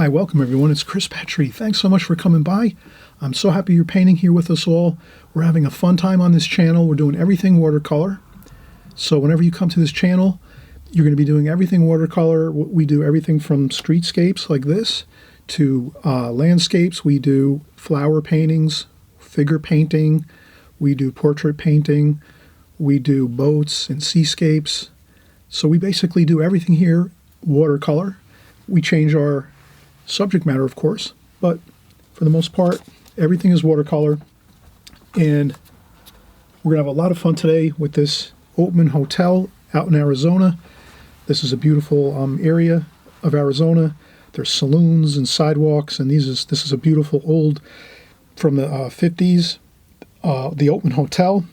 Hi, welcome everyone. It's Petri. Thanks so much for coming by. I'm so happy you're painting here with us all. We're having a fun time on this channel. We're doing everything watercolor. So whenever you come to this channel, you're going to be doing everything watercolor. We do everything from streetscapes like this to landscapes. We do flower paintings, figure painting. We do portrait painting. We do boats and seascapes. So we basically do everything here watercolor. We change our subject matter, of course, but for the most part, everything is watercolor. And we're going to have a lot of fun today with this Oatman Hotel out in Arizona. This is a beautiful area of Arizona. There's saloons and sidewalks, and this is a beautiful old, from the 50s, the Oatman Hotel.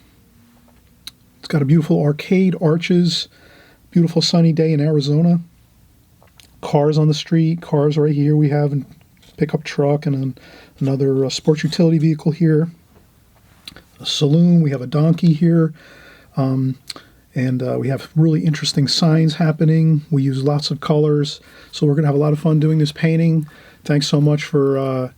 It's got a beautiful arcade, arches, beautiful sunny day in Arizona. Cars on the street, cars right here. We have a pickup truck and another sports utility vehicle here. A saloon. We have a donkey here. And we have really interesting signs happening. We use lots of colors. So we're going to have a lot of fun doing this painting. Thanks so much for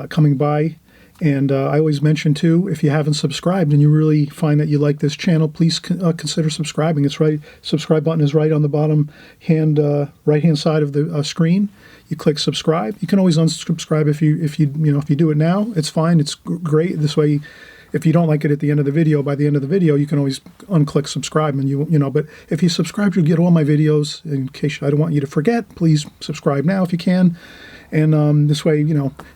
coming by. And I always mention, too, if you haven't subscribed and you really find that you like this channel, please consider subscribing. It's right. Subscribe button is right on the bottom right-hand side of the screen. You click subscribe. You can always unsubscribe if you do it now. It's fine. It's great. This way, if you don't like it at the end of the video, by the end of the video, you can always unclick subscribe, and But if you subscribe, you'll get all my videos. In case I don't want you to forget, please subscribe now if you can. And this way,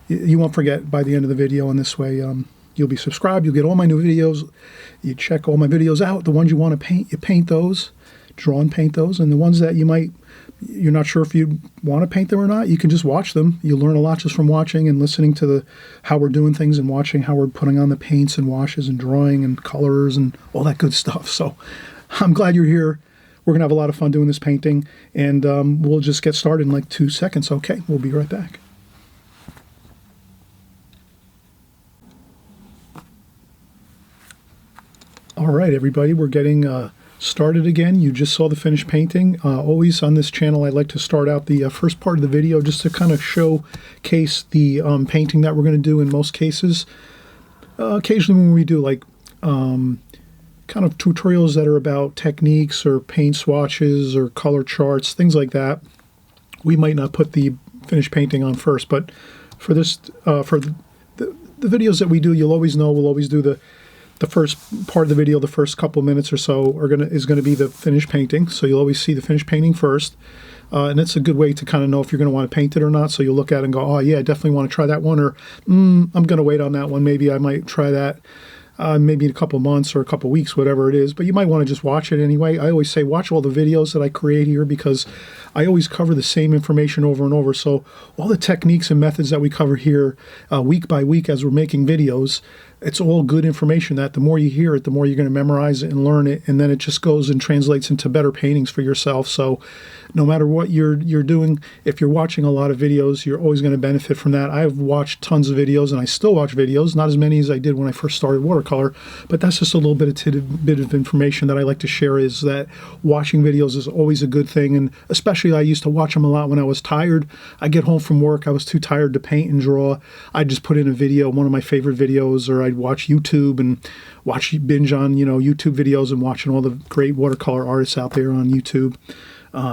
you won't forget by the end of the video. And this way, you'll be subscribed. You'll get all my new videos. You check all my videos out. The ones you want to paint, you paint those, draw and paint those. And the ones that you're not sure if you want to paint them or not, you can just watch them. You'll learn a lot just from watching and listening to how we're doing things and watching how we're putting on the paints and washes and drawing and colors and all that good stuff. So I'm glad you're here. We're going to have a lot of fun doing this painting, and we'll just get started in like 2 seconds. Okay, we'll be right back. All right, everybody, we're getting started again. You just saw the finished painting. Always on this channel, I like to start out the first part of the video just to kind of showcase the painting that we're going to do in most cases. Occasionally when we do like kind of tutorials that are about techniques or paint swatches or color charts, things like that, we might not put the finished painting on first. But for this, for the videos that we do, you'll always know we'll always do the first part of the video, the first couple minutes or so is going to be the finished painting. So you'll always see the finished painting first. And it's a good way to kind of know if you're going to want to paint it or not. So you'll look at it and go, oh yeah, I definitely want to try that one, or I'm going to wait on that one. Maybe I might try that. Maybe in a couple months or a couple weeks, whatever it is. But you might want to just watch it anyway. I always say watch all the videos that I create here, because I always cover the same information over and over. So all the techniques and methods that we cover here week by week as we're making videos, it's all good information that the more you hear it, the more you're going to memorize it and learn it. And then it just goes and translates into better paintings for yourself. So no matter what you're doing, if you're watching a lot of videos, you're always going to benefit from that. I've watched tons of videos, and I still watch videos, not as many as I did when I first started watercolor, but that's just a little bit of information that I like to share, is that watching videos is always a good thing. And especially I used to watch them a lot when I was tired. I get home from work, I was too tired to paint and draw. I'd just put in a video, one of my favorite videos, or I'd watch YouTube and binge on YouTube videos and watching all the great watercolor artists out there on YouTube.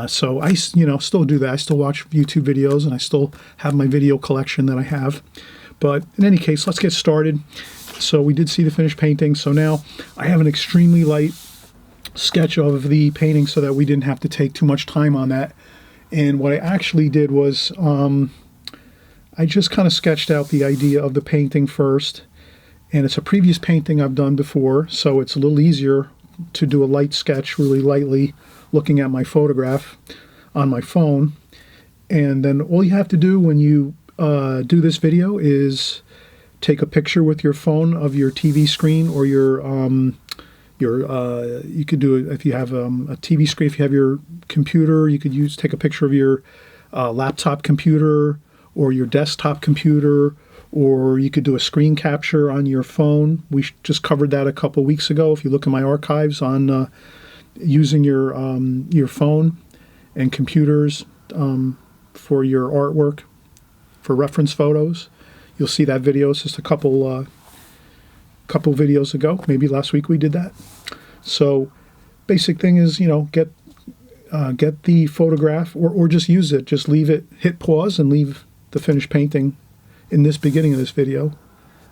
So I still do that. I still watch YouTube videos, and I still have my video collection that I have. But in any case, let's get started. So we did see the finished painting. So now I have an extremely light sketch of the painting so that we didn't have to take too much time on that. And what I actually did was I just kind of sketched out the idea of the painting first. And it's a previous painting I've done before, so it's a little easier to do a light sketch really lightly looking at my photograph on my phone. And then all you have to do when you do this video is take a picture with your phone of your TV screen, or you could do it if you have a TV screen. If you have your computer, you could take a picture of your laptop computer or your desktop computer, or you could do a screen capture on your phone. We just covered that a couple weeks ago. If you look in my archives on using your phone and computers for your artwork, for reference photos. You'll see that video. It's just a couple videos ago. Maybe last week we did that. So basic thing is, you know, get the photograph, or just use it. Just leave it, hit pause and leave the finished painting in this beginning of this video,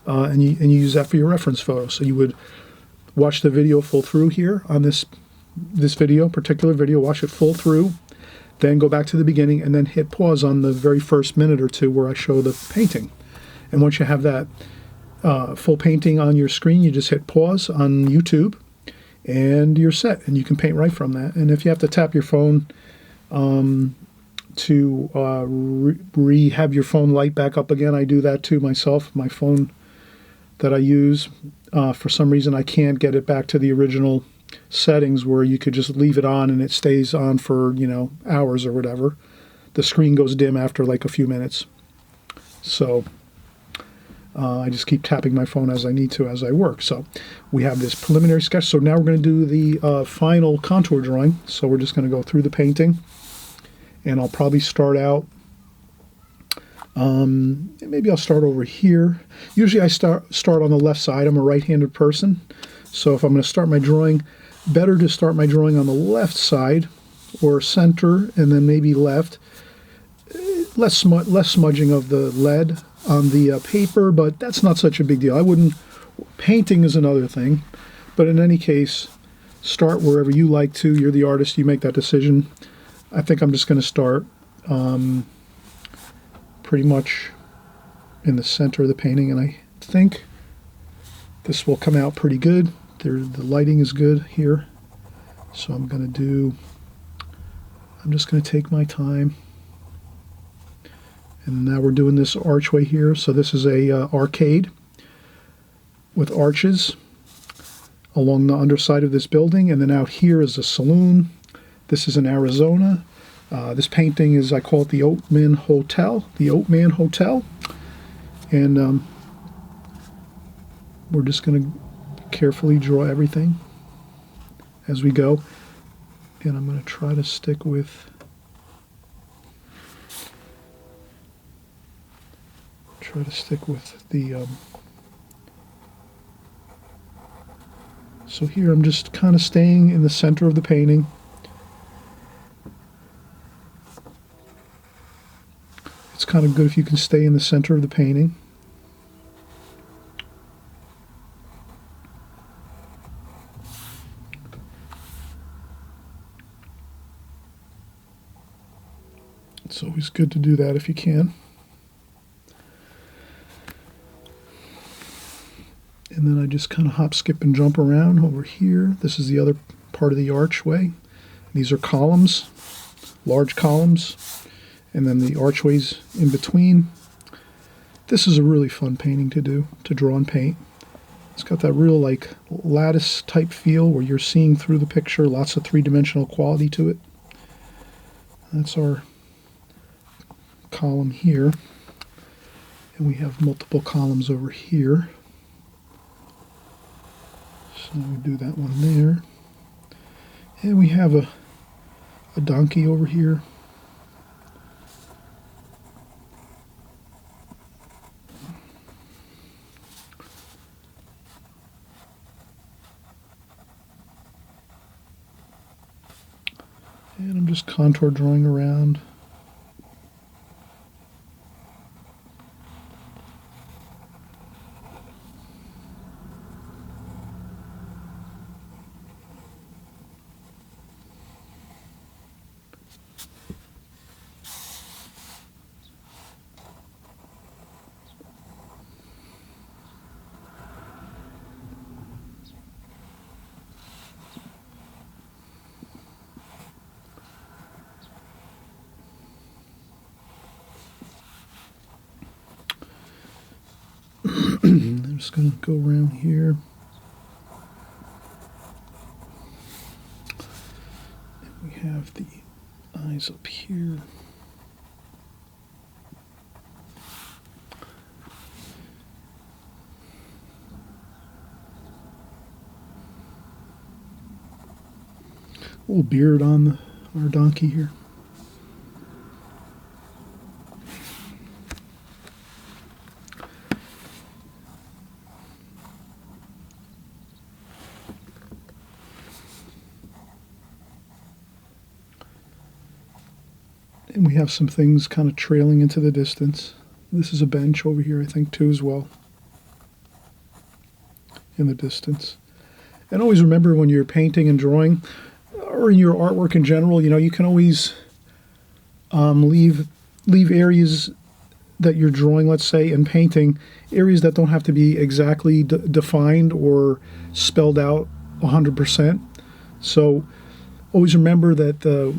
and you use that for your reference photo. So you would watch the video full through here on this particular video, watch it full through, then go back to the beginning and then hit pause on the very first minute or two where I show the painting. And once you have that full painting on your screen, you just hit pause on YouTube and you're set, and you can paint right from that. And if you have to tap your phone to have your phone light back up again, I do that too myself. My phone that I use, for some reason I can't get it back to the original settings where you could just leave it on and it stays on for, you know, hours or whatever. The screen goes dim after like a few minutes. So I just keep tapping my phone as I need to as I work. So we have this preliminary sketch. So now we're going to do the final contour drawing. So we're just going to go through the painting, and I'll probably start out, maybe I'll start over here. Usually I start on the left side. I'm a right-handed person. So if I'm going to start my drawing, better to start my drawing on the left side or center, and then maybe left. Less smudging of the lead on the paper, but that's not such a big deal. I wouldn't, painting is another thing, but in any case, start wherever you like to. You're the artist, you make that decision. I think I'm just going to start pretty much in the center of the painting, and I think this will come out pretty good. The lighting is good here, so I'm just going to take my time. And now we're doing this archway here. So this is a arcade with arches along the underside of this building. And then out here is a saloon. This is in Arizona. This painting is, I call it the Oatman Hotel. The Oatman Hotel. And we're just going to carefully draw everything as we go. And I'm going to try to stick with the so here I'm just kind of staying in the center of the painting. It's kind of good if you can stay in the center of the painting. It's always good to do that if you can. And then I just kind of hop, skip, and jump around over here. This is the other part of the archway. These are columns, large columns, and then the archways in between. This is a really fun painting to do, to draw and paint. It's got that real like lattice type feel where you're seeing through the picture, lots of three-dimensional quality to it. That's our column here. And we have multiple columns over here. So we do that one there. And we have a donkey over here. And I'm just contour drawing around. I'm just going to go around here. And we have the eyes up here. A little beard on our donkey here. And we have some things kind of trailing into the distance. This is a bench over here, I think, too, as well, in the distance. And always remember, when you're painting and drawing, or in your artwork in general, you can always leave areas that you're drawing, let's say, and painting, areas that don't have to be exactly defined or spelled out 100%. So always remember that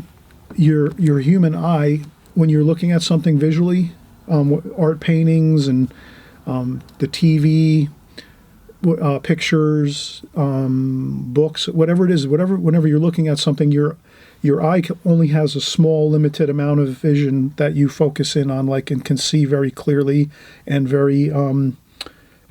your human eye, when you're looking at something visually, art paintings and the TV, pictures, books, whatever it is, whenever you're looking at something, your eye only has a small, limited amount of vision that you focus in on, and can see very clearly, and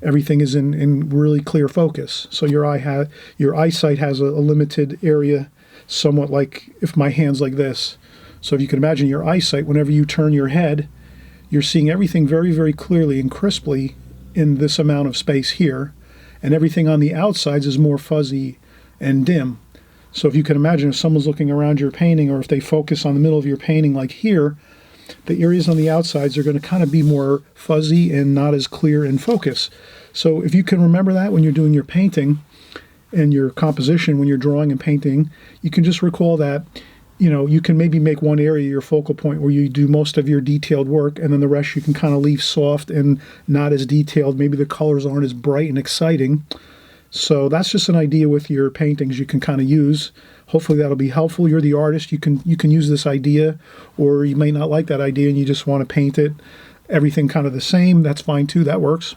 everything is in really clear focus. So your eyesight has a limited area, somewhat like if my hand's like this. So if you can imagine your eyesight, whenever you turn your head, you're seeing everything very, very clearly and crisply in this amount of space here, and everything on the outsides is more fuzzy and dim. So if you can imagine, if someone's looking around your painting, or if they focus on the middle of your painting like here, the areas on the outsides are going to kind of be more fuzzy and not as clear in focus. So if you can remember that when you're doing your painting and your composition, when you're drawing and painting, you can just recall that, you can maybe make one area your focal point where you do most of your detailed work, and then the rest you can kind of leave soft and not as detailed. Maybe the colors aren't as bright and exciting. So that's just an idea with your paintings you can kind of use. Hopefully that'll be helpful. You're the artist. You can use this idea, or you may not like that idea and you just want to paint it, everything kind of the same. That's fine too. That works.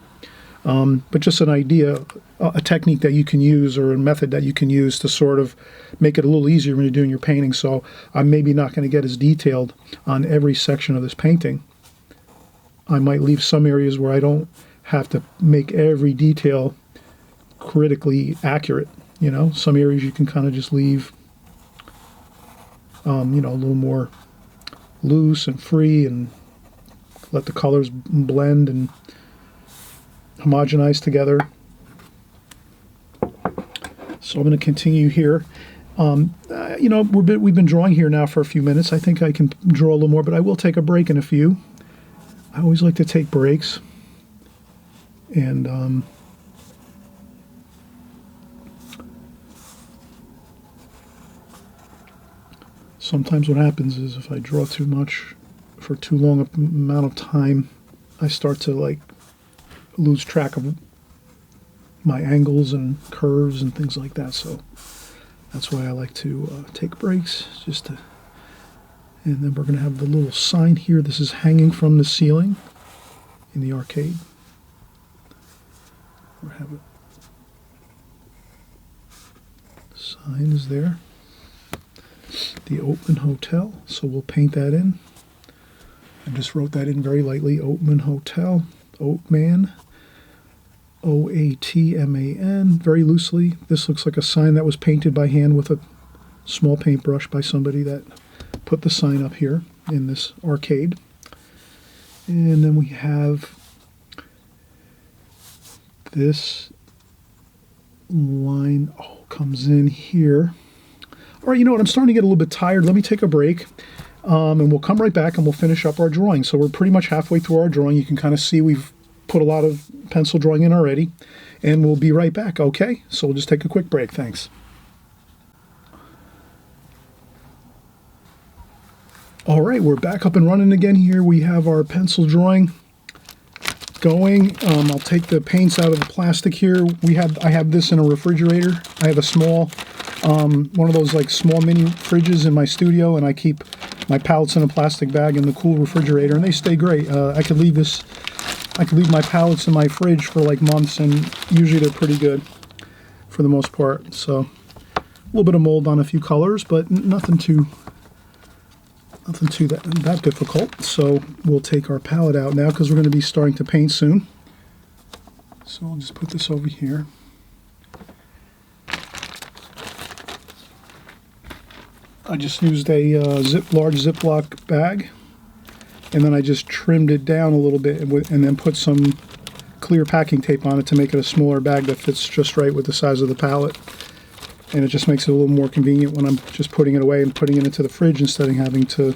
But just an idea, a technique that you can use, or a method that you can use to sort of make it a little easier when you're doing your painting. So I'm maybe not going to get as detailed on every section of this painting. I might leave some areas where I don't have to make every detail critically accurate. Some areas you can kind of just leave a little more loose and free, and let the colors blend and homogenize together. So I'm going to continue here. We've been drawing here now for a few minutes. I think I can draw a little more, but I will take a break in a few. I always like to take breaks, and sometimes what happens is, if I draw too much for too long an amount of time, I start to lose track of my angles and curves and things like that. So that's why I like to take breaks, and then we're going to have the little sign here. This is hanging from the ceiling in the arcade. We have a sign is there. The Oatman Hotel. So we'll paint that in. I just wrote that in very lightly. Oatman Hotel. Oatman. O-A-T-M-A-N. Very loosely. This looks like a sign that was painted by hand with a small paintbrush by somebody that put the sign up here in this arcade. And then we have this line comes in here. All right, you know what? I'm starting to get a little bit tired. Let me take a break, and we'll come right back and we'll finish up our drawing. So we're pretty much halfway through our drawing. You can kind of see we've put a lot of pencil drawing in already, and we'll be right back, okay? So we'll just take a quick break. Thanks. All right, we're back up and running again here. We have our pencil drawing going. I'll take the paints out of the plastic here. I have this in a refrigerator. I have a small, one of those small mini fridges in my studio, and I keep my palettes in a plastic bag in the cool refrigerator, and they stay great. I could leave my palettes in my fridge for months, and usually they're pretty good for the most part. So a little bit of mold on a few colors, but nothing too that difficult. So we'll take our palette out now because we're going to be starting to paint soon. So I'll just put this over here. I just used a large Ziploc bag, and then I just trimmed it down a little bit and then put some clear packing tape on it to make it a smaller bag that fits just right with the size of the palette. And it just makes it a little more convenient when I'm just putting it away and putting it into the fridge instead of having to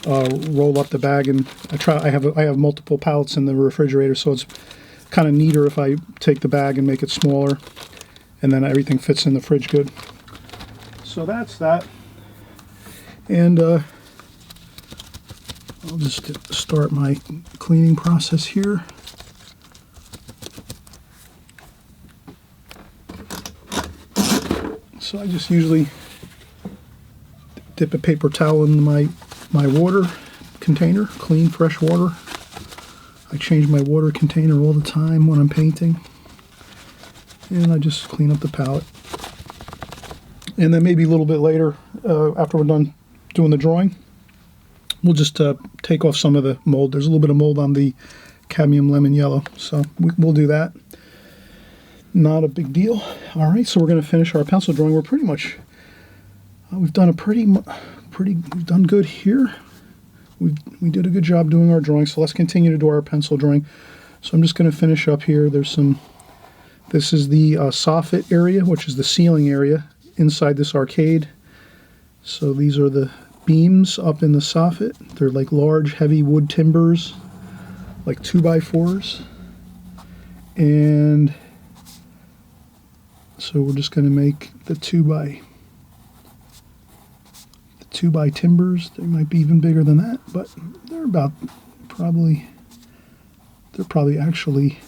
roll up the bag, and I have multiple pallets in the refrigerator, so it's kind of neater if I take the bag and make it smaller, and then everything fits in the fridge good. So that's that. And I'll just start my cleaning process here. So I just usually dip a paper towel in my water container, clean, fresh water. I change my water container all the time when I'm painting. And I just clean up the palette. And then maybe a little bit later, after we're done doing the drawing, we'll just take off some of the mold. There's a little bit of mold on the cadmium lemon yellow, so we'll do that. Not a big deal. All right, so we're going to finish our pencil drawing. We're pretty much, we've done we've done good here. We did a good job doing our drawing, so let's continue to do our pencil drawing. So I'm just going to finish up here. This is the soffit area, which is the ceiling area inside this arcade. So these are the beams up in the soffit. They're like large, heavy wood timbers, like 2x4s. And so we're just going to make the 2x timbers. They might be even bigger than that, but they're probably actually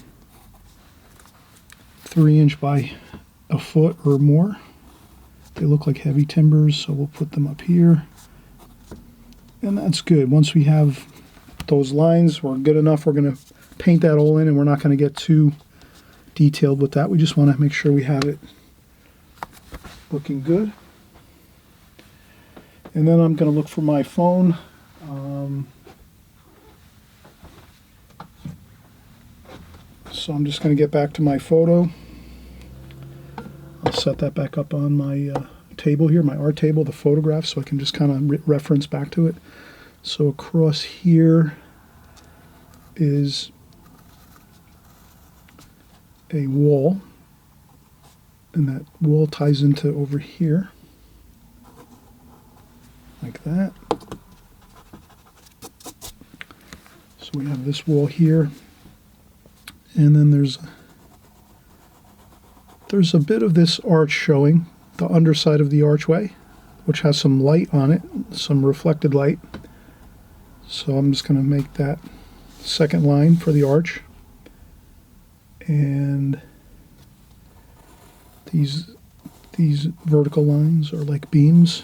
3" by a foot or more. They look like heavy timbers, so we'll put them up here. And that's good. Once we have those lines, we're good enough. We're going to paint that all in, and we're not going to get too detailed with that. We just want to make sure we have it looking good. And then I'm going to look for my phone. So I'm just going to get back to my photo. I'll set that back up on my table here, my art table, the photograph, so I can just kind of reference back to it. So across here is a wall, and that wall ties into over here, like that. So we have this wall here, and then there's a bit of this arch showing, the underside of the archway, which has some light on it, some reflected light. So I'm just going to make that second line for the arch. And these vertical lines are like beams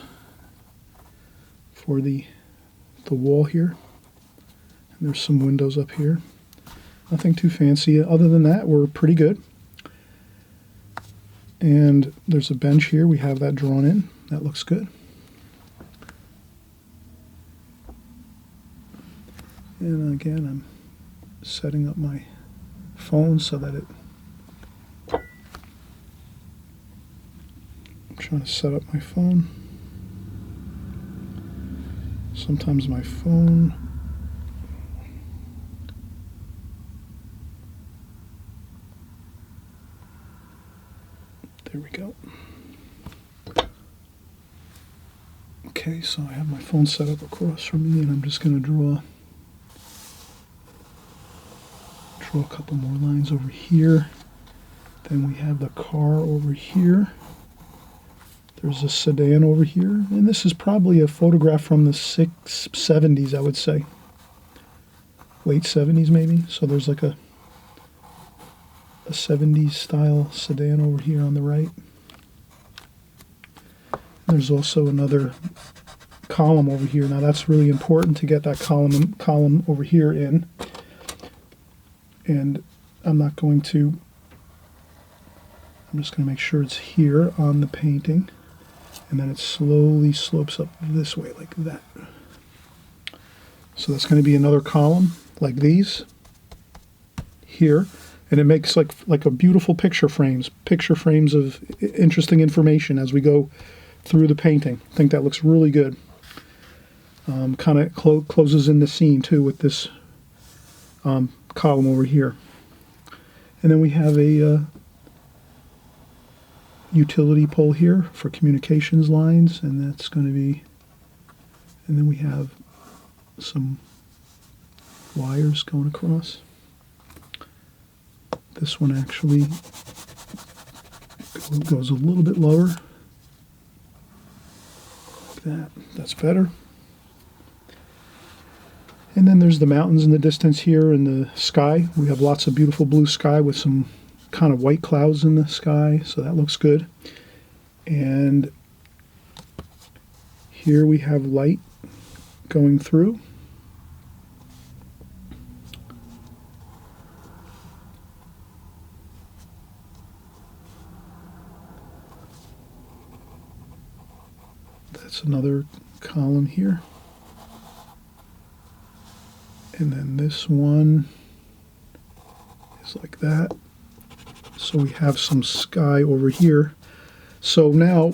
for the wall here. And there's some windows up here. Nothing too fancy. Other than that, we're pretty good. And there's a bench here. We have that drawn in. That looks good. And again, I'm setting up my phone so that I'm trying to set up my phone. Sometimes my phone there we go. Okay, so I have my phone set up across from me, and I'm just going to draw a couple more lines over here. Then we have the car over here. There's a sedan over here, and this is probably a photograph from the 70s, I would say. Late 70s maybe. So there's like a 70s style sedan over here on the right. There's also another column over here. Now that's really important to get that column over here in. And I'm just going to make sure it's here on the painting, and then it slowly slopes up this way like that. So that's going to be another column like these here, and it makes like a beautiful picture frames of interesting information as we go through the painting. I think that looks really good. Kind of closes in the scene too with this column over here. And then we have a utility pole here for communications lines, and that's going to be, and then we have some wires going across. This one actually goes a little bit lower. Like that. That's better. And then there's the mountains in the distance here and the sky. We have lots of beautiful blue sky with some kind of white clouds in the sky, so that looks good. And here we have light going through. That's another column here. And then this one is like that. So we have some sky over here. So now,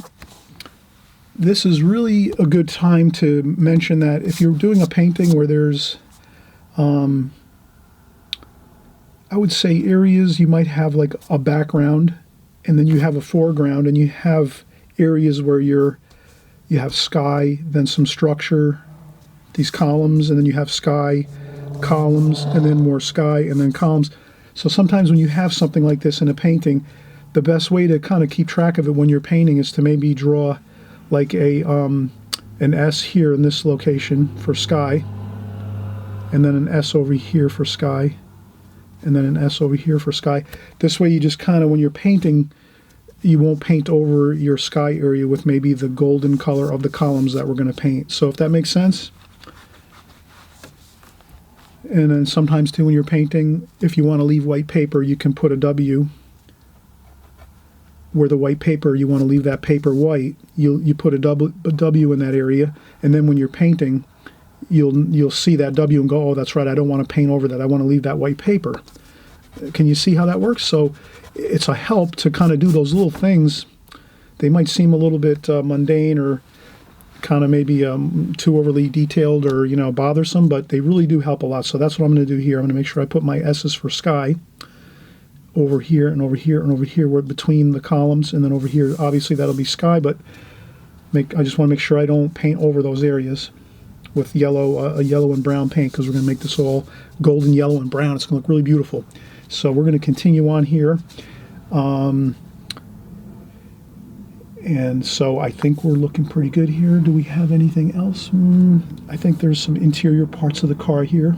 this is really a good time to mention that if you're doing a painting where there's, I would say areas you might have like a background, and then you have a foreground, and you have areas where you have sky, then some structure, these columns, and then you have sky, columns, and then more sky, and then columns. So sometimes when you have something like this in a painting, the best way to kind of keep track of it when you're painting is to maybe draw like an S here in this location for sky, and then an S over here for sky, and then an S over here for sky. This way you just kind of, when you're painting, you won't paint over your sky area with maybe the golden color of the columns that we're going to paint. So if that makes sense. And then sometimes too when you're painting, if you want to leave white paper, you can put a W where the white paper, you want to leave that paper white, you put a W in that area, and then when you're painting, you'll see that W and go, oh, that's right, I don't want to paint over that, I want to leave that white paper. Can you see how that works? So it's a help to kind of do those little things. They might seem a little bit mundane or kind of maybe too overly detailed or bothersome, but they really do help a lot. So that's what I'm going to do here. I'm going to make sure I put my S's for sky over here and over here and over here, where between the columns, and then over here obviously that'll be sky, but I just want to make sure I don't paint over those areas with a yellow and brown paint, because we're going to make this all golden yellow and brown. It's going to look really beautiful. So we're going to continue on here. And so I think we're looking pretty good here. Do we have anything else? I think there's some interior parts of the car here.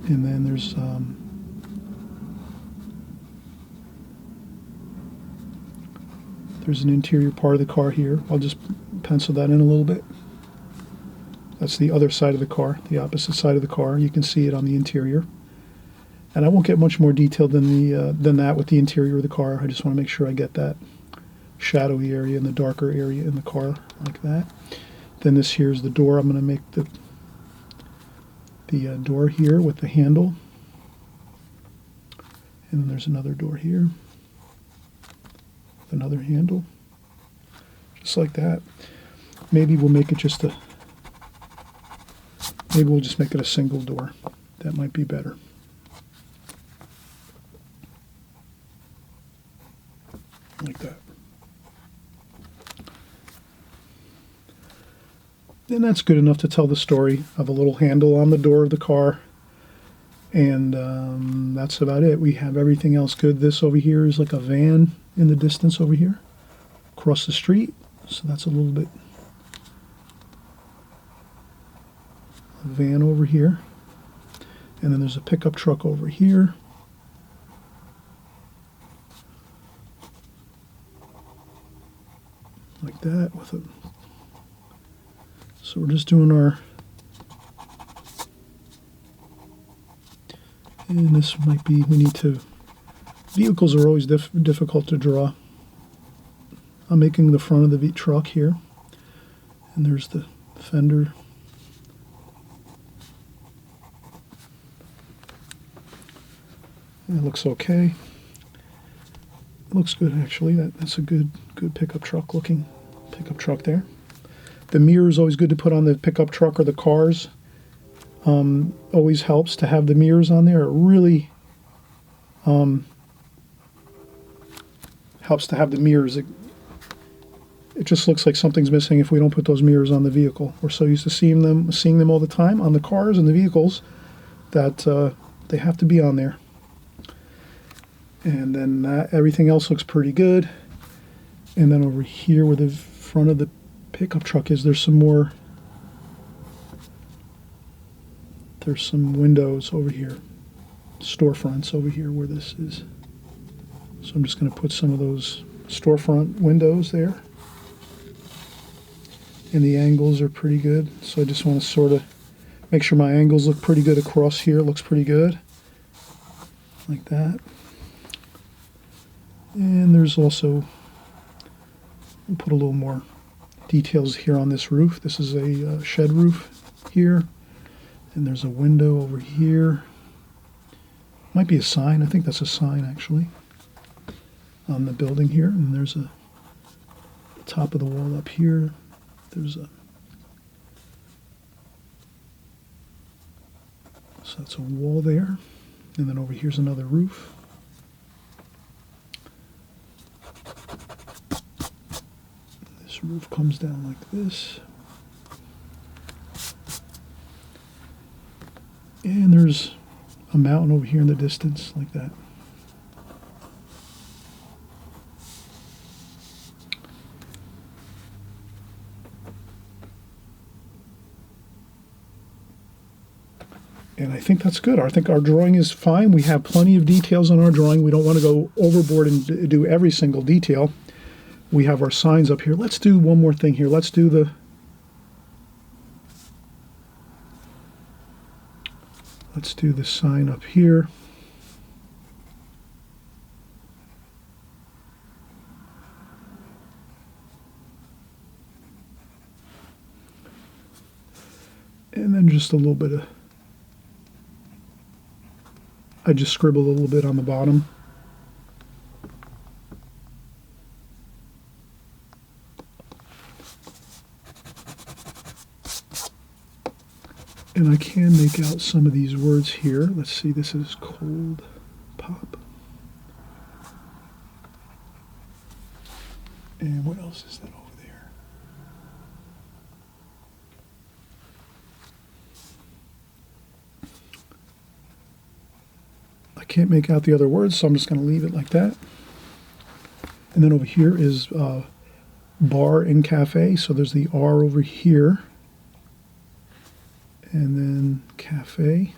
And then there's an interior part of the car here. I'll just pencil that in a little bit. That's the other side of the car, the opposite side of the car. You can see it on the interior. And I won't get much more detailed than that with the interior of the car. I just want to make sure I get that shadowy area and the darker area in the car like that. Then this here is the door. I'm going to make the door here with the handle. And then there's another door here with another handle. Just like that. Maybe we'll make it just maybe we'll just make it a single door. That might be better. Like that. And that's good enough to tell the story of a little handle on the door of the car. And that's about it. We have everything else good. This over here is like a van in the distance over here across the street. So that's a little bit a van over here. And then there's a pickup truck over here. Like that with a. So we're just doing our. And this might be, we need to. Vehicles are always difficult to draw. I'm making the front of the truck here. And there's the fender. And it looks okay. It looks good actually. That's a good pickup truck looking pickup truck there. The mirror is always good to put on the pickup truck or the cars. Always helps to have the mirrors on there. It really helps to have the mirrors. it just looks like something's missing if we don't put those mirrors on the vehicle. We're so used to seeing them all the time on the cars and the vehicles that they have to be on there. And then everything else looks pretty good. And then over here where the front of the pickup truck is, there's some windows over here, storefronts over here where this is. So I'm just going to put some of those storefront windows there. And the angles are pretty good. So I just want to sort of make sure my angles look pretty good across here. It looks pretty good. Like that. And there's also, we'll put a little more details here on this roof. This is a shed roof here. And there's a window over here. Might be a sign. I think that's a sign actually on the building here. And there's the top of the wall up here. So that's a wall there. And then over here's another roof. This roof comes down like this. And there's a mountain over here in the distance, like that. And I think that's good. I think our drawing is fine. We have plenty of details on our drawing. We don't want to go overboard and do every single detail. We have our signs up here. Let's do one more thing here. Let's do the sign up here. And then just a little bit of, I just scribbled a little bit on the bottom. And I can make out some of these words here. Let's see, this is cold pop. And what else is that over there? I can't make out the other words, so I'm just going to leave it like that. And then over here is bar and cafe. So there's the R over here. And then cafe.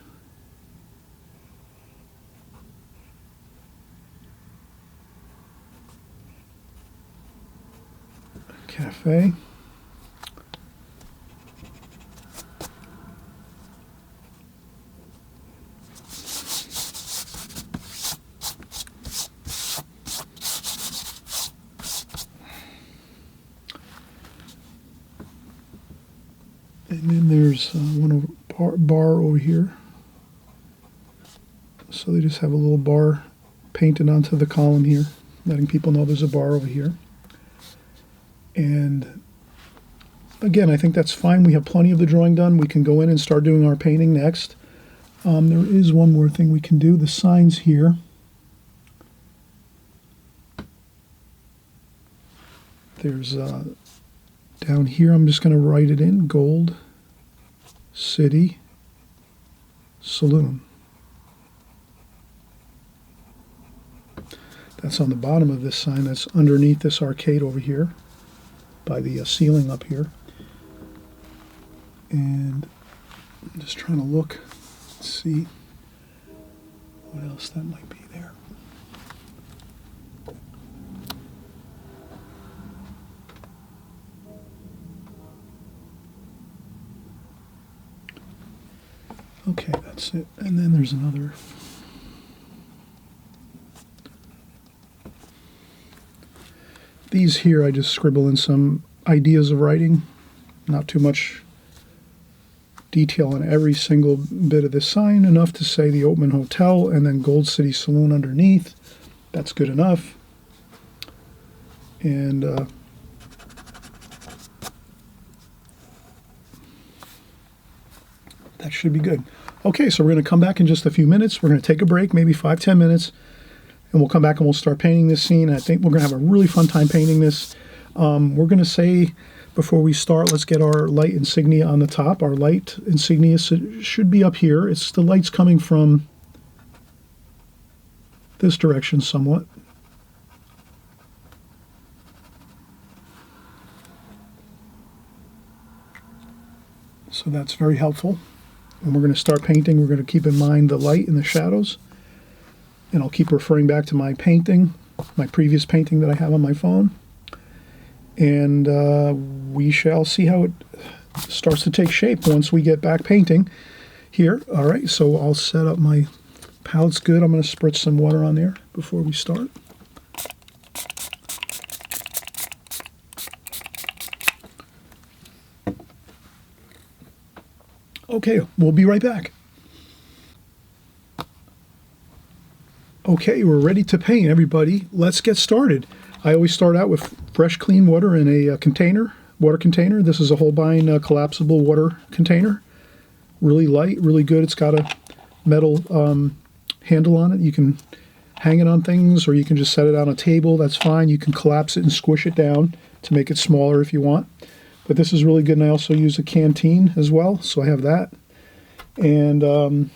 Cafe. And then there's one bar over here. So they just have a little bar painted onto the column here, letting people know there's a bar over here. And again, I think that's fine. We have plenty of the drawing done. We can go in and start doing our painting next. There is one more thing we can do. The signs here. There's down here, I'm just going to write it in, Gold City Saloon. That's on the bottom of this sign. That's underneath this arcade over here by the ceiling up here. And I'm just trying to look, see what else that might be there. Okay, that's it. And then there's another. These here, I just scribble in some ideas of writing. Not too much detail on every single bit of this sign. Enough to say the Oatman Hotel and then Gold City Saloon underneath. That's good enough. And that should be good. Okay, so we're going to come back in just a few minutes. We're going to take a break, maybe 5-10 minutes, and we'll come back and we'll start painting this scene. And I think we're going to have a really fun time painting this. We're going to say, before we start, let's get our light insignia on the top. Our light insignia should be up here. It's the light's coming from this direction somewhat. So that's very helpful. When we're going to start painting, we're going to keep in mind the light and the shadows. And I'll keep referring back to my painting, my previous painting that I have on my phone. And we shall see how it starts to take shape once we get back painting here. All right, so I'll set up my palette's good. I'm going to spritz some water on there before we start. Okay, we'll be right back. Okay, we're ready to paint, everybody. Let's get started. I always start out with fresh, clean water in a water container. This is a Holbein collapsible water container. Really light, really good. It's got a metal handle on it. You can hang it on things, or you can just set it on a table. That's fine. You can collapse it and squish it down to make it smaller if you want. But this is really good, and I also use a canteen as well, so I have that. And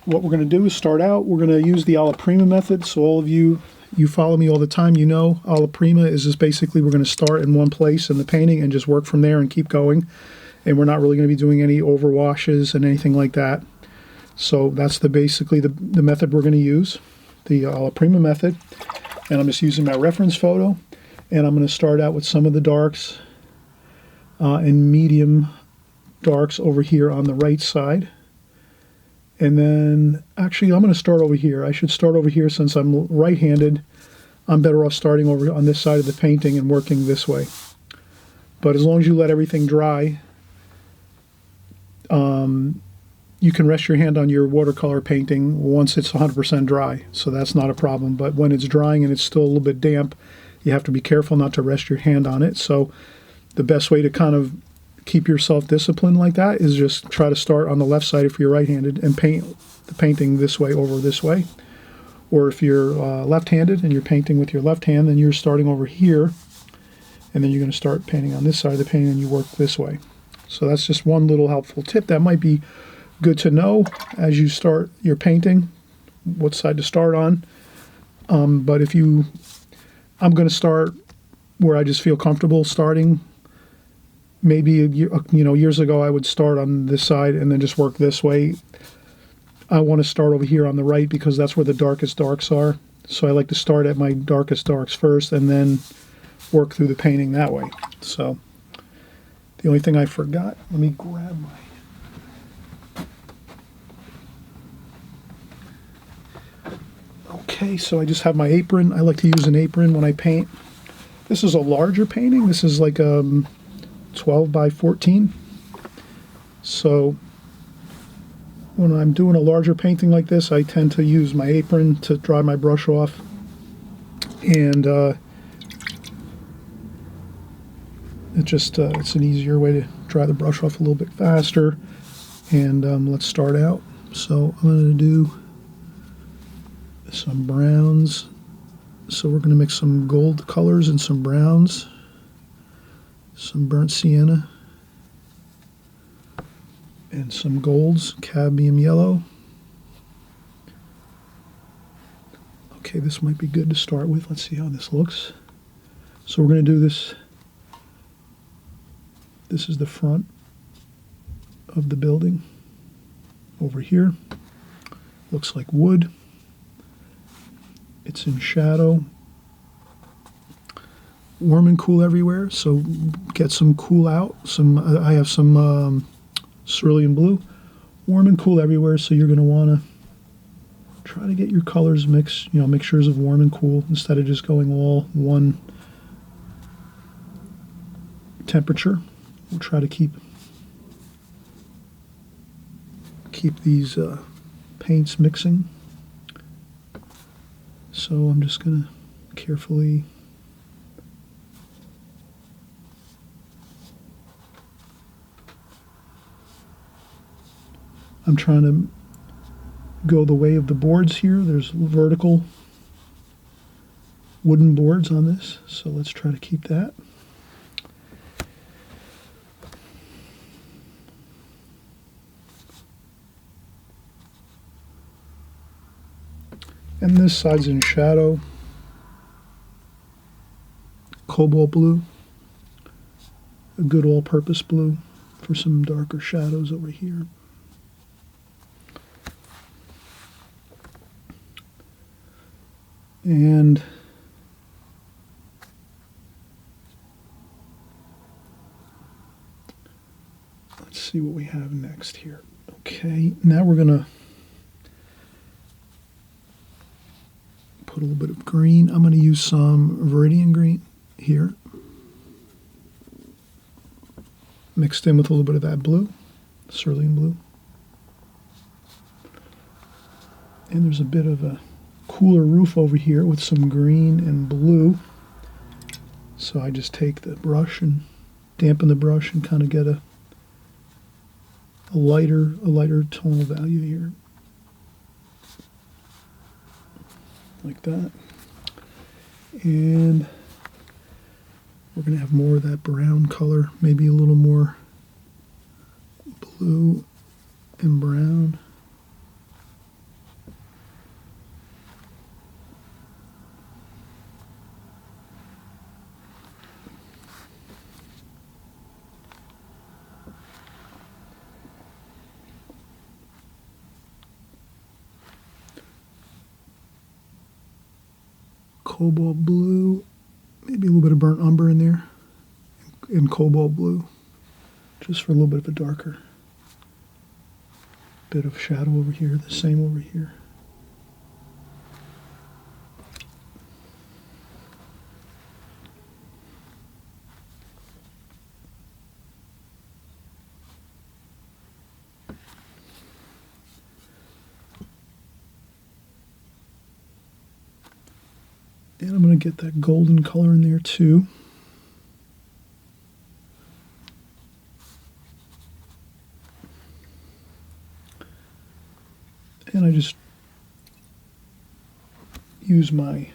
what we're going to do is start out, we're going to use the alla prima method. So all of you follow me all the time, you know alla prima is just basically we're going to start in one place in the painting and just work from there and keep going. And we're not really going to be doing any overwashes and anything like that. So that's basically the method we're going to use, the alla prima method. And I'm just using my reference photo, and I'm going to start out with some of the darks and medium darks over here on the right side. And then, actually, I'm going to start over here. I should start over here since I'm right-handed. I'm better off starting over on this side of the painting and working this way. But as long as you let everything dry, you can rest your hand on your watercolor painting once it's 100% dry. So that's not a problem. But when it's drying and it's still a little bit damp, you have to be careful not to rest your hand on it. So the best way to kind of keep yourself disciplined like that is just try to start on the left side if you're right-handed and paint the painting this way over this way. Or if you're left-handed and you're painting with your left hand, then you're starting over here, and then you're going to start painting on this side of the painting and you work this way. So that's just one little helpful tip that might be good to know as you start your painting, what side to start on. But I'm going to start where I just feel comfortable starting. Maybe years ago I would start on this side and then just work this way. I want to start over here on the right because that's where the darkest darks are. So I like to start at my darkest darks first and then work through the painting that way. So the only thing I forgot, let me grab my... Okay, so I just have my apron. I like to use an apron when I paint. This is a larger painting. This is like 12 by 14. So when I'm doing a larger painting like this, I tend to use my apron to dry my brush off. And it's an easier way to dry the brush off a little bit faster. And let's start out. So I'm going to do some browns. So we're going to mix some gold colors and some browns, some burnt sienna, and some golds, cadmium yellow. Okay, this might be good to start with. Let's see how this looks. So we're going to do this. This is the front of the building over here. Looks like wood. It's in shadow. Warm and cool everywhere, so get some cool out. I have some cerulean blue. Warm and cool everywhere, so you're going to want to try to get your colors mixed, mixtures of warm and cool instead of just going all one temperature. We'll try to keep these paints mixing. So I'm just going to carefully I'm trying to go the way of the boards here. There's vertical wooden boards on this, so let's try to keep that. And this side's in shadow, cobalt blue, a good all-purpose blue for some darker shadows over here. And let's see what we have next here. Okay, now we're going to put a little bit of green. I'm going to use some Viridian green here, mixed in with a little bit of that blue, cerulean blue. And there's a bit of a cooler roof over here with some green and blue. So I just take the brush and dampen the brush and kind of get a lighter tonal value here. Like that. And we're going to have more of that brown color, maybe a little more blue and brown. Cobalt blue, maybe a little bit of burnt umber in there, and cobalt blue, just for a little bit of a darker bit of shadow over here, the same over here. And I'm going to get that golden color in there too. And I just use my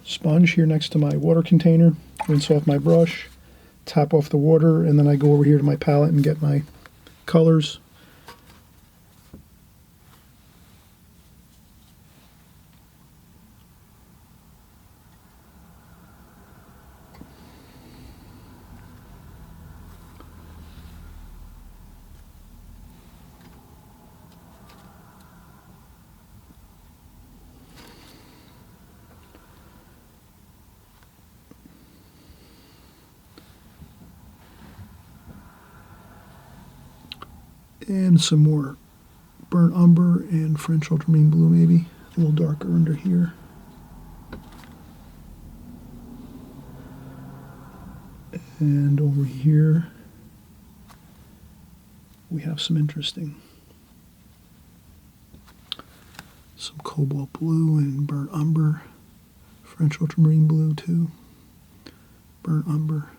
sponge here next to my water container, rinse off my brush, tap off the water, and then I go over here to my palette and get my colors. And some more burnt umber and French ultramarine blue, maybe a little darker under here. And over here we have some cobalt blue and burnt umber, French ultramarine blue too, burnt umber,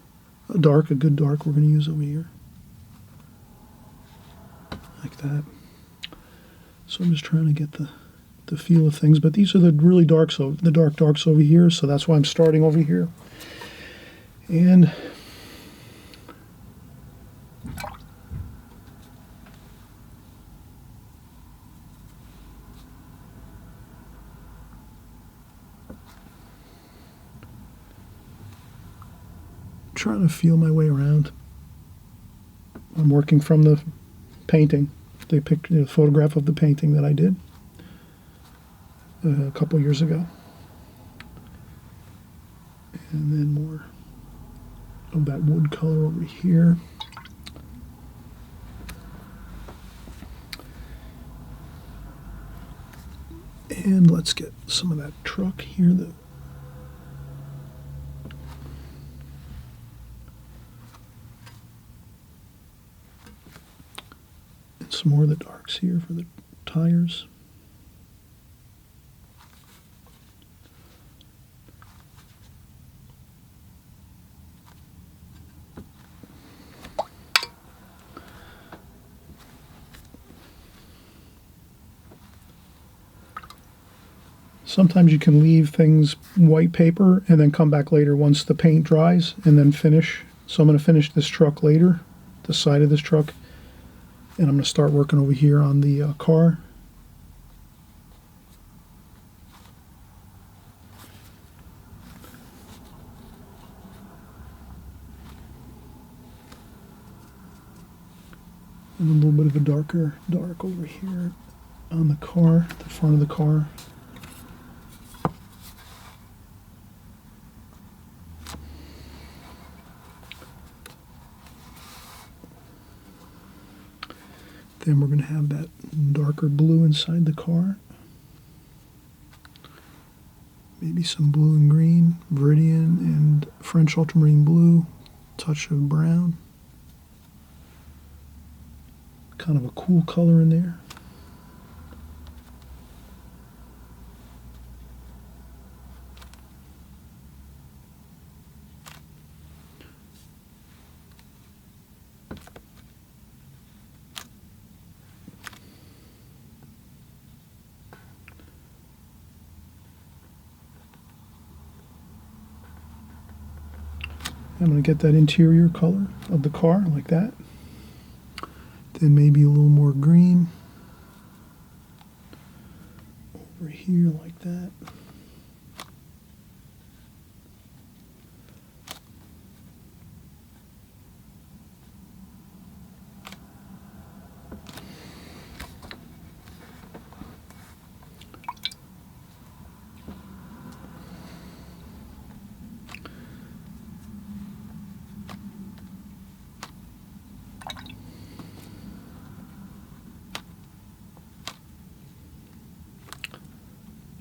a good dark we're going to use over here. Like that. So I'm just trying to get the feel of things, but these are the really darks, the darks over here, so that's why I'm starting over here. And trying to feel my way around. I'm working from the painting, the photograph of the painting that I did a couple years ago. And then more of that wood color over here. And let's get some of that truck here. Some more of the darks here for the tires. Sometimes you can leave things white paper and then come back later once the paint dries and then finish. So I'm going to finish this truck later, the side of this truck, and I'm going to start working over here on the car. And a little bit of a dark over here on the car, the front of the car. Then we're going to have that darker blue inside the car. Maybe some blue and green, Viridian and French ultramarine blue, touch of brown. Kind of a cool color in there. I'm going to get that interior color of the car like that. Then maybe a little more green over here like that.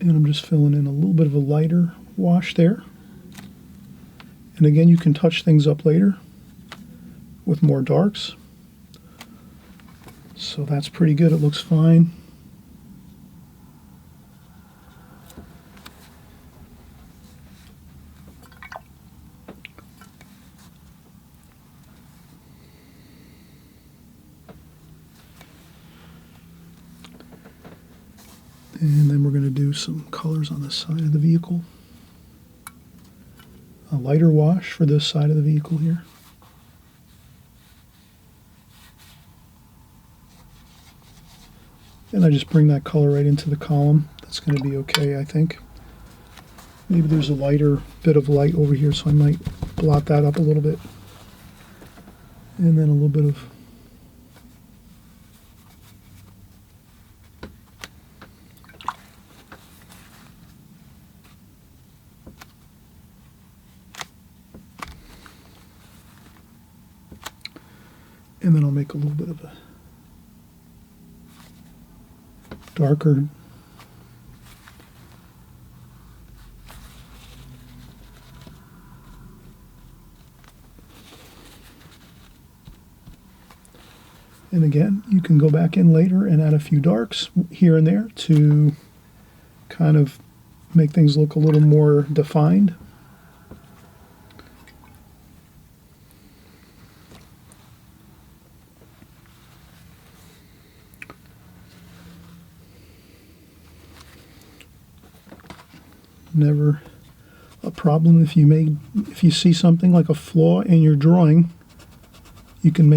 And I'm just filling in a little bit of a lighter wash there. And again, you can touch things up later with more darks. So that's pretty good. It looks fine. And then we're going to do some colors on the side of the vehicle. A lighter wash for this side of the vehicle here. And I just bring that color right into the column. That's going to be okay, I think. Maybe there's a lighter bit of light over here, so I might blot that up a little bit. And then a little bit of and then I'll make a little bit of a darker and again, you can go back in later and add a few darks here and there to kind of make things look a little more defined. Never a problem if you see something like a flaw in your drawing, you can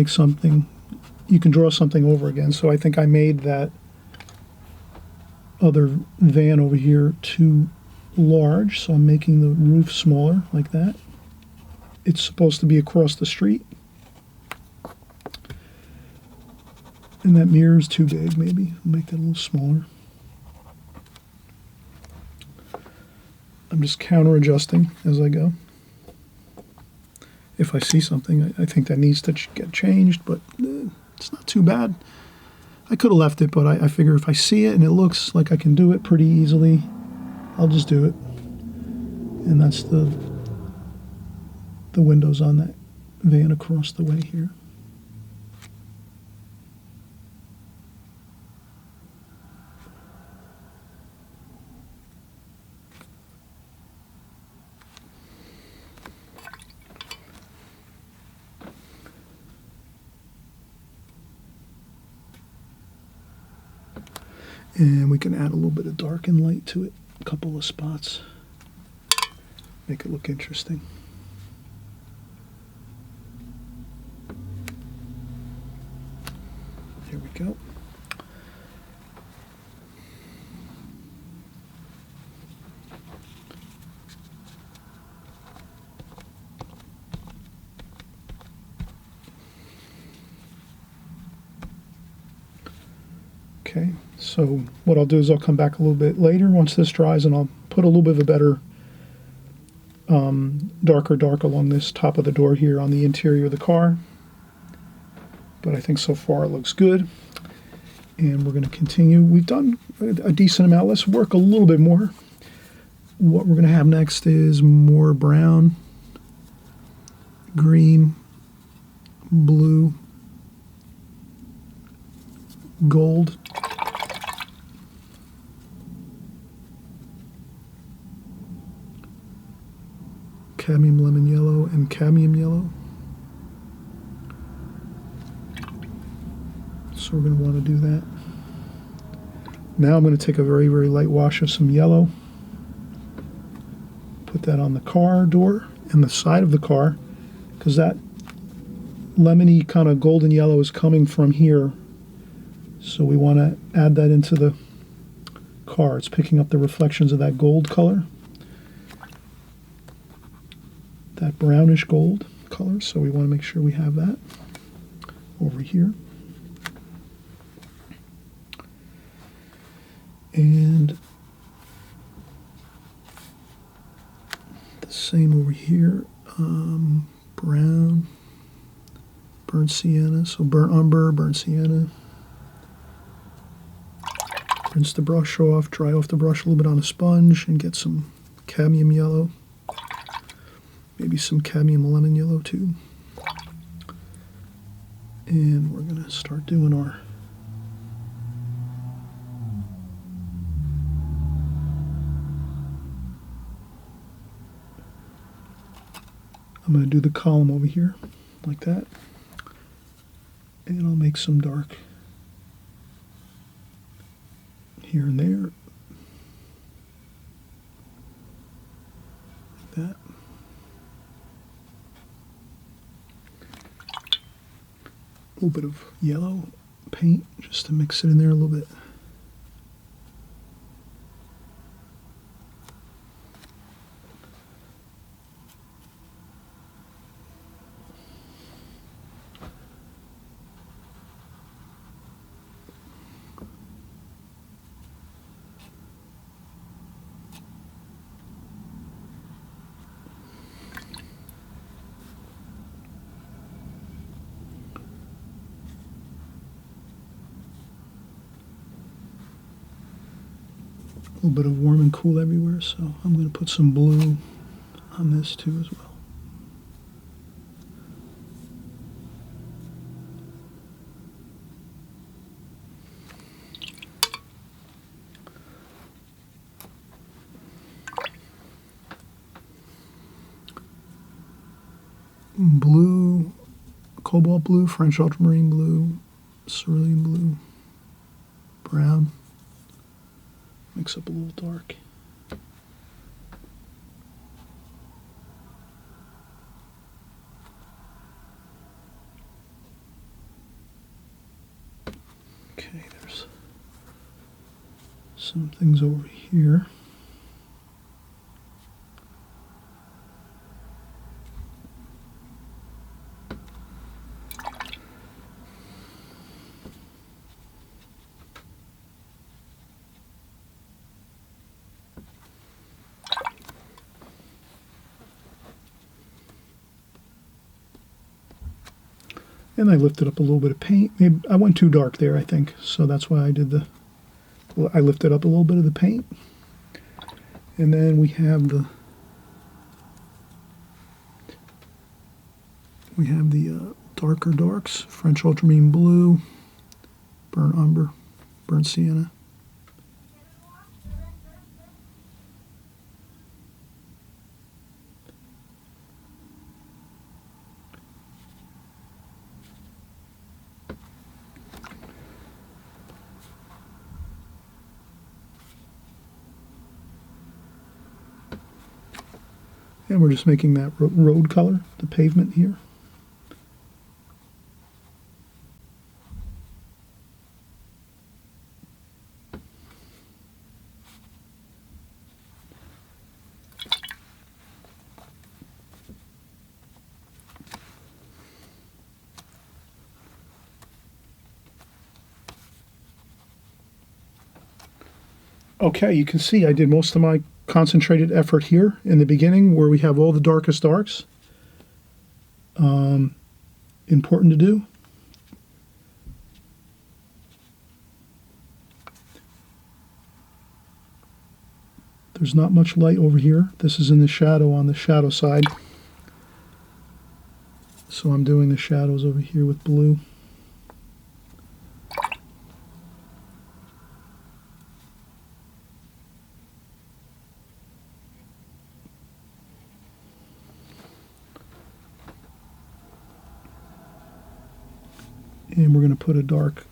draw something over again. So I think I made that other van over here too large, so I'm making the roof smaller like that. It's supposed to be across the street, and that mirror is too big. Maybe I'll make that a little smaller. I'm just counter adjusting as I go. If I see something I think that needs to get changed, but it's not too bad. I could have left it, but I figure if I see it and it looks like I can do it pretty easily, I'll just do it. And that's the windows on that van across the way here. And we can add a little bit of dark and light to it a couple of spots. Make it look interesting. Here we go. Okay, so what I'll do is I'll come back a little bit later once this dries, and I'll put a little bit of a better darker dark along this top of the door here on the interior of the car. But I think so far it looks good, and we're going to continue. We've done a decent amount. Let's work a little bit more. What we're going to have next is more brown, green, blue, gold, cadmium lemon yellow, and cadmium yellow. So we're going to want to do that. Now I'm going to take a very, very light wash of some yellow. Put that on the car door and the side of the car, because that lemony kind of golden yellow is coming from here. So we want to add that into the car. It's picking up the reflections of that gold color, that brownish gold color. So we want to make sure we have that over here. And the same over here, brown, burnt sienna, so burnt umber, burnt sienna. Rinse the brush off, dry off the brush a little bit on a sponge, and get some cadmium yellow, maybe some cadmium lemon yellow too. And we're going to start doing our I'm going to do the column over here, like that. And I'll make some dark here and there. Like that. A little bit of yellow paint, just to mix it in there a little bit. A little bit of warm and cool everywhere, so I'm going to put some blue on this too as well. Blue, cobalt blue, French ultramarine blue, cerulean blue, brown. Mix up a little dark. Okay, there's some things over here. And I lifted up a little bit of paint. Maybe I went too dark there, I think. So that's why I did the, I lifted up a little bit of the paint. And then we have the darker darks, French ultramarine blue, burnt umber, burnt sienna. And we're just making that road color, the pavement here. Okay, you can see I did most of my concentrated effort here in the beginning where we have all the darkest darks. Important to do. There's not much light over here. This is in the shadow on the shadow side. So I'm doing the shadows over here with blue. And we're going to put a dark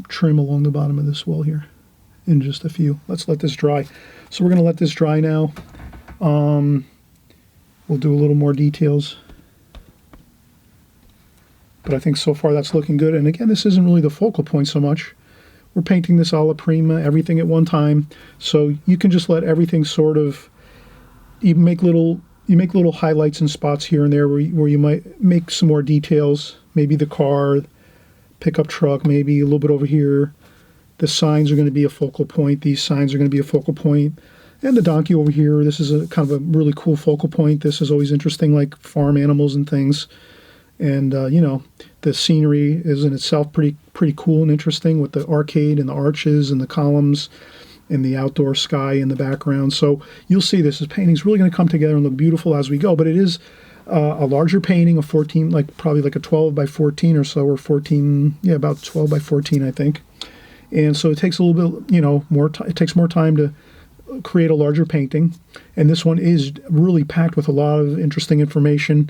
trim along the bottom of this wall here in just a few. Let's let this dry. So we're going to let this dry now. We'll do a little more details. But I think so far that's looking good. And again, this isn't really the focal point so much. We're painting this alla prima, everything at one time. So you can just let everything sort of, you make little highlights and spots here and there where you might make some more details. Maybe the car, pickup truck, maybe a little bit over here. The signs are going to be a focal point. These signs are going to be a focal point. And the donkey over here, this is a kind of a really cool focal point. This is always interesting, like farm animals and things. And, you know, the scenery is in itself pretty cool and interesting with the arcade and the arches and the columns and the outdoor sky in the background. So you'll see this painting is really going to come together and look beautiful as we go. But it is a larger painting, a 14, probably like a 12 by 14 or so, or 14, yeah, about 12 by 14, I think. And so it takes a little bit, you know, it takes more time to create a larger painting. And this one is really packed with a lot of interesting information.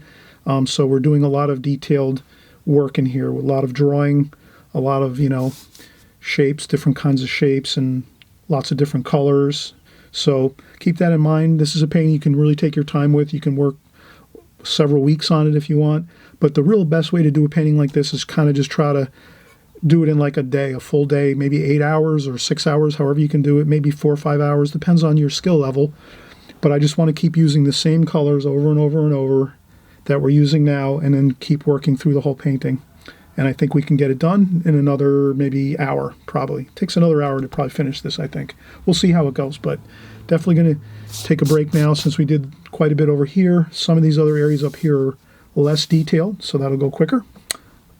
So we're doing a lot of detailed work in here, with a lot of drawing, a lot of, you know, shapes, different kinds of shapes, and lots of different colors. So keep that in mind. This is a painting you can really take your time with. You can work several weeks on it if you want, but the real best way to do a painting like this is kind of just try to do it in like a day, a full day, maybe 8 hours or 6 hours, however you can do it, maybe 4 or 5 hours, depends on your skill level. But I just want to keep using the same colors over and over and over that we're using now, and then keep working through the whole painting. And I think we can get it done in another maybe hour, probably. It takes another hour to probably finish this, I think. We'll see how it goes, but definitely going to take a break now since we did quite a bit over here. Some of these other areas up here are less detailed, so that'll go quicker.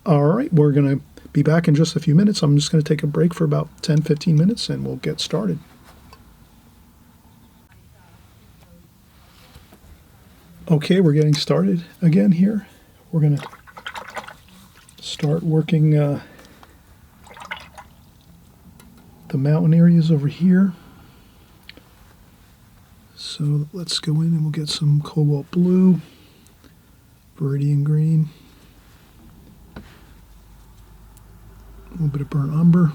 All right, we're going to be back in just a few minutes. I'm just going to take a break for about 10-15 minutes, and we'll get started. Okay, we're getting started again here. We're going to start working the mountain areas over here. So let's go in and we'll get some cobalt blue, viridian green, a little bit of burnt umber,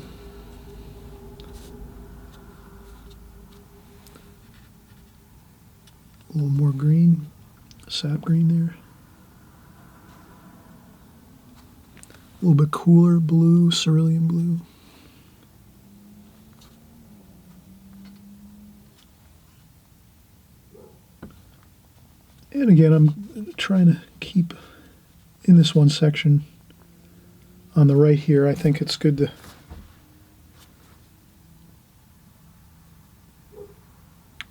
a little more green, sap green there, a little bit cooler blue, cerulean blue. And again, I'm trying to keep in this one section on the right here. I think it's good to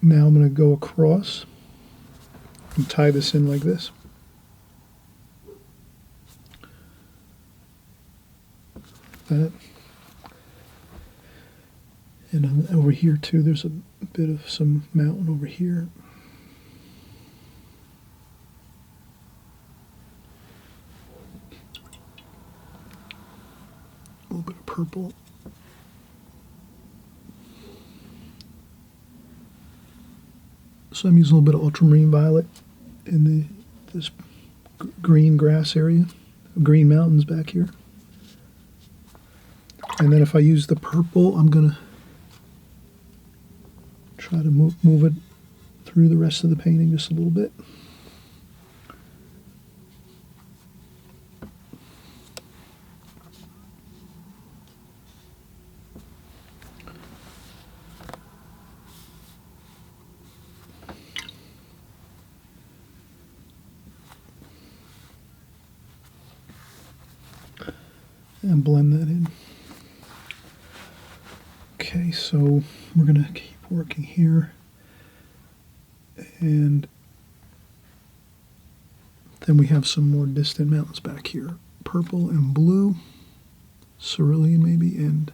now I'm going to go across and tie this in like this. That. And over here too, there's a bit of some mountain over here. A little bit of purple. So I'm using a little bit of ultramarine violet in this green grass area, green mountains back here. And then if I use the purple, I'm going to try to move it through the rest of the painting just a little bit. And blend that in. Okay, so we're going to keep working here. And then we have some more distant mountains back here. Purple and blue, cerulean maybe, and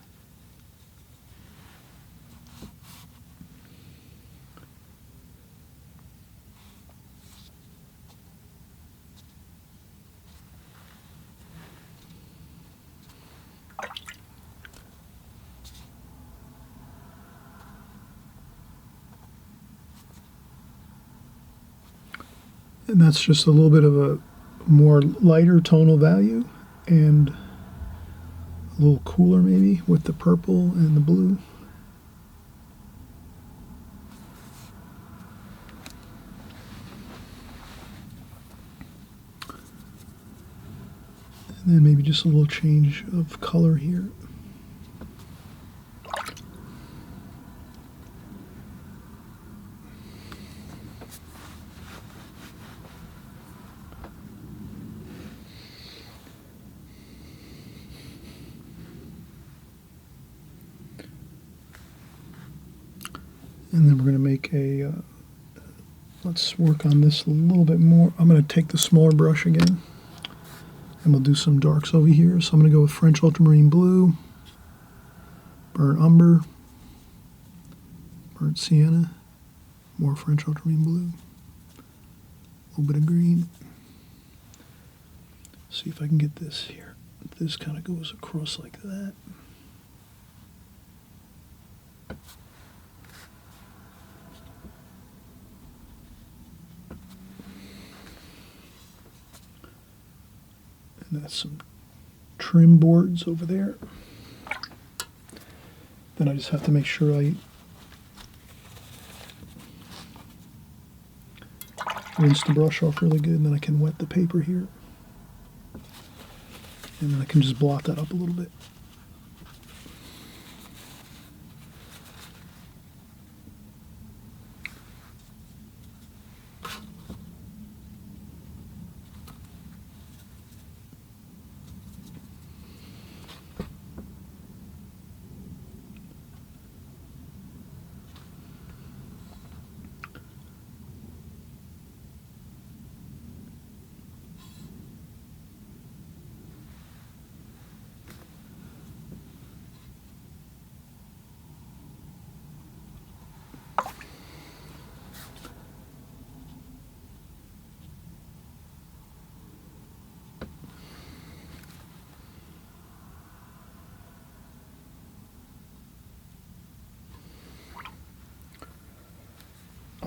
that's just a little bit of a more lighter tonal value and a little cooler maybe with the purple and the blue. And then maybe just a little change of color here. And then we're going to make a, let's work on this a little bit more. I'm going to take the smaller brush again, and we'll do some darks over here. So I'm going to go with French Ultramarine Blue, Burnt Umber, Burnt Sienna, more French Ultramarine Blue, a little bit of green. See if I can get this here. This kind of goes across like that. And that's some trim boards over there. Then I just have to make sure I rinse the brush off really good, and then I can wet the paper here. And then I can just blot that up a little bit.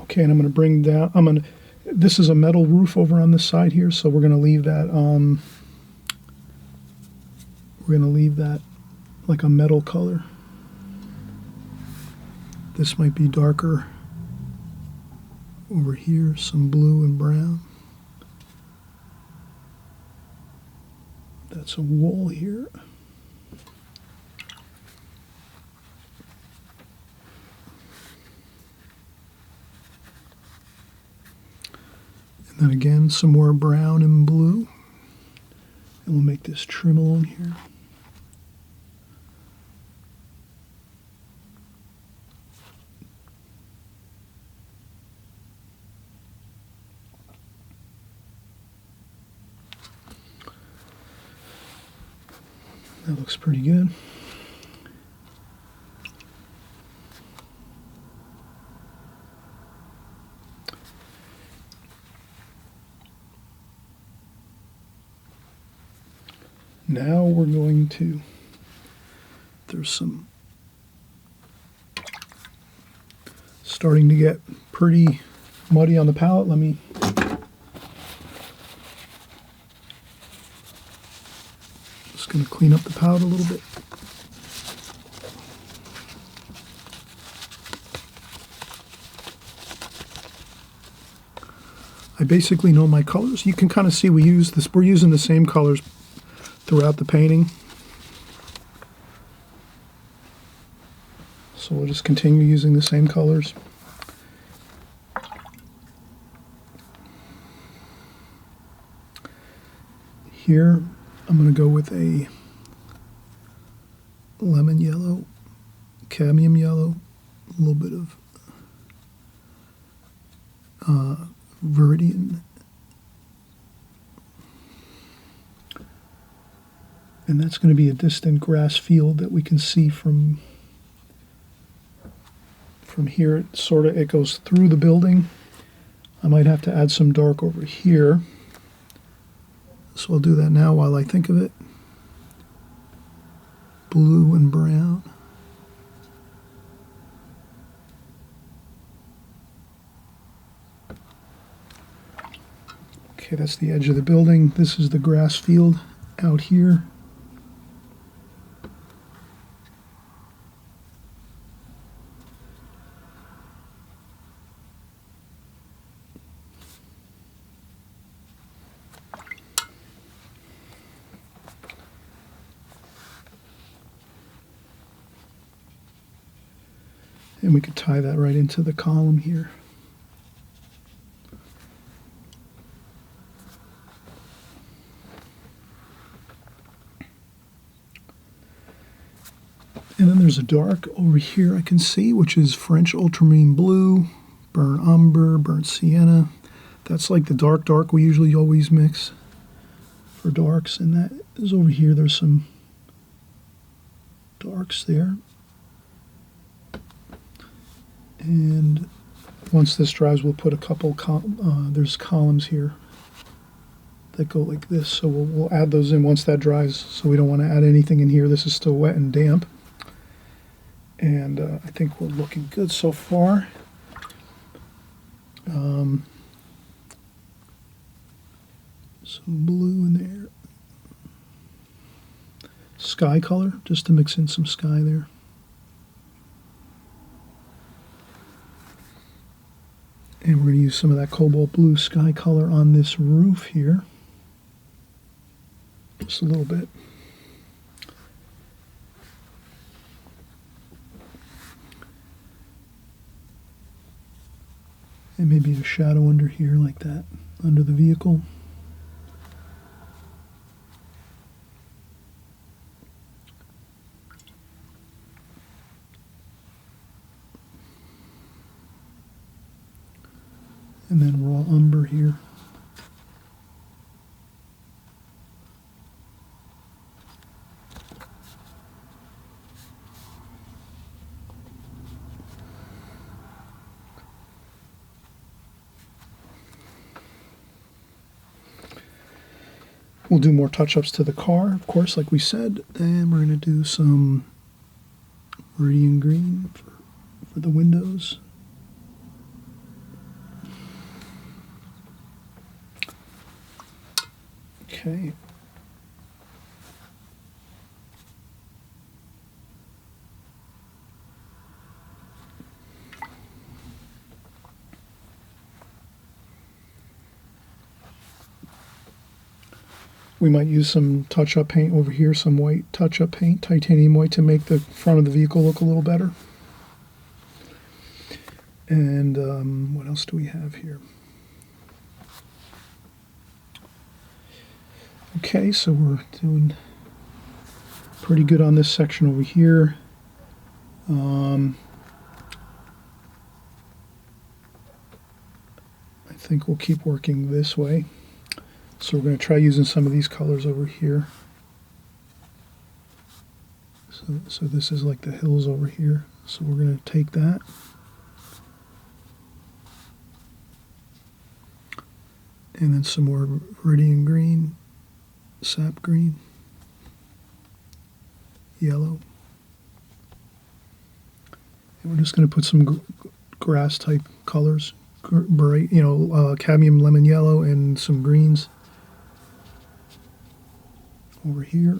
Okay, and I'm going to bring down, this is a metal roof over on this side here, so we're going to leave that, like a metal color. This might be darker over here, some blue and brown. That's a wall here. And again, some more brown and blue. And we'll make this trim along here. That looks pretty good. Now we're going to, there's some starting to get pretty muddy on the palette. Let me just going to clean up the palette a little bit. I basically know my colors. You can kind of see we're using the same colors throughout the painting. So we'll just continue using the same colors. Here, I'm going to go with a lemon yellow, cadmium yellow, a little bit of Viridian. And that's going to be a distant grass field that we can see from here. It goes through the building. I might have to add some dark over here. So I'll do that now while I think of it. Blue and brown. Okay, that's the edge of the building. This is the grass field out here. And we could tie that right into the column here. And then there's a dark over here I can see, which is French ultramarine blue, burnt umber, burnt sienna. That's like the dark we usually always mix for darks. And that is over here. There's some darks there. And once this dries, we'll put a couple, there's columns here that go like this. So we'll add those in once that dries. So we don't want to add anything in here. This is still wet and damp. And I think we're looking good so far. Some blue in there. Sky color, just to mix in some sky there. And we're going to use some of that cobalt blue sky color on this roof here. Just a little bit. And maybe a shadow under here like that, under the vehicle. And then raw umber here. We'll do more touch-ups to the car, of course, like we said, and we're going to do some Viridian green for the windows. Okay. We might use some touch-up paint over here, some white touch-up paint, titanium white, to make the front of the vehicle look a little better. And what else do we have here? Okay, so we're doing pretty good on this section over here. I think we'll keep working this way. So we're going to try using some of these colors over here. So this is like the hills over here. So we're going to take that. And then some more Viridian green, sap green, yellow. And we're just going to put some grass type colors, bright, cadmium lemon yellow and some greens over here.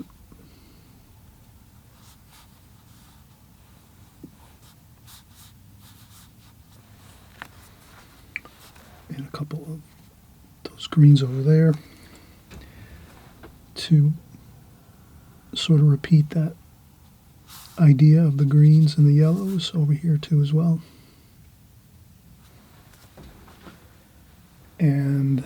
And a couple of greens over there to sort of repeat that idea of the greens and the yellows over here too as well. And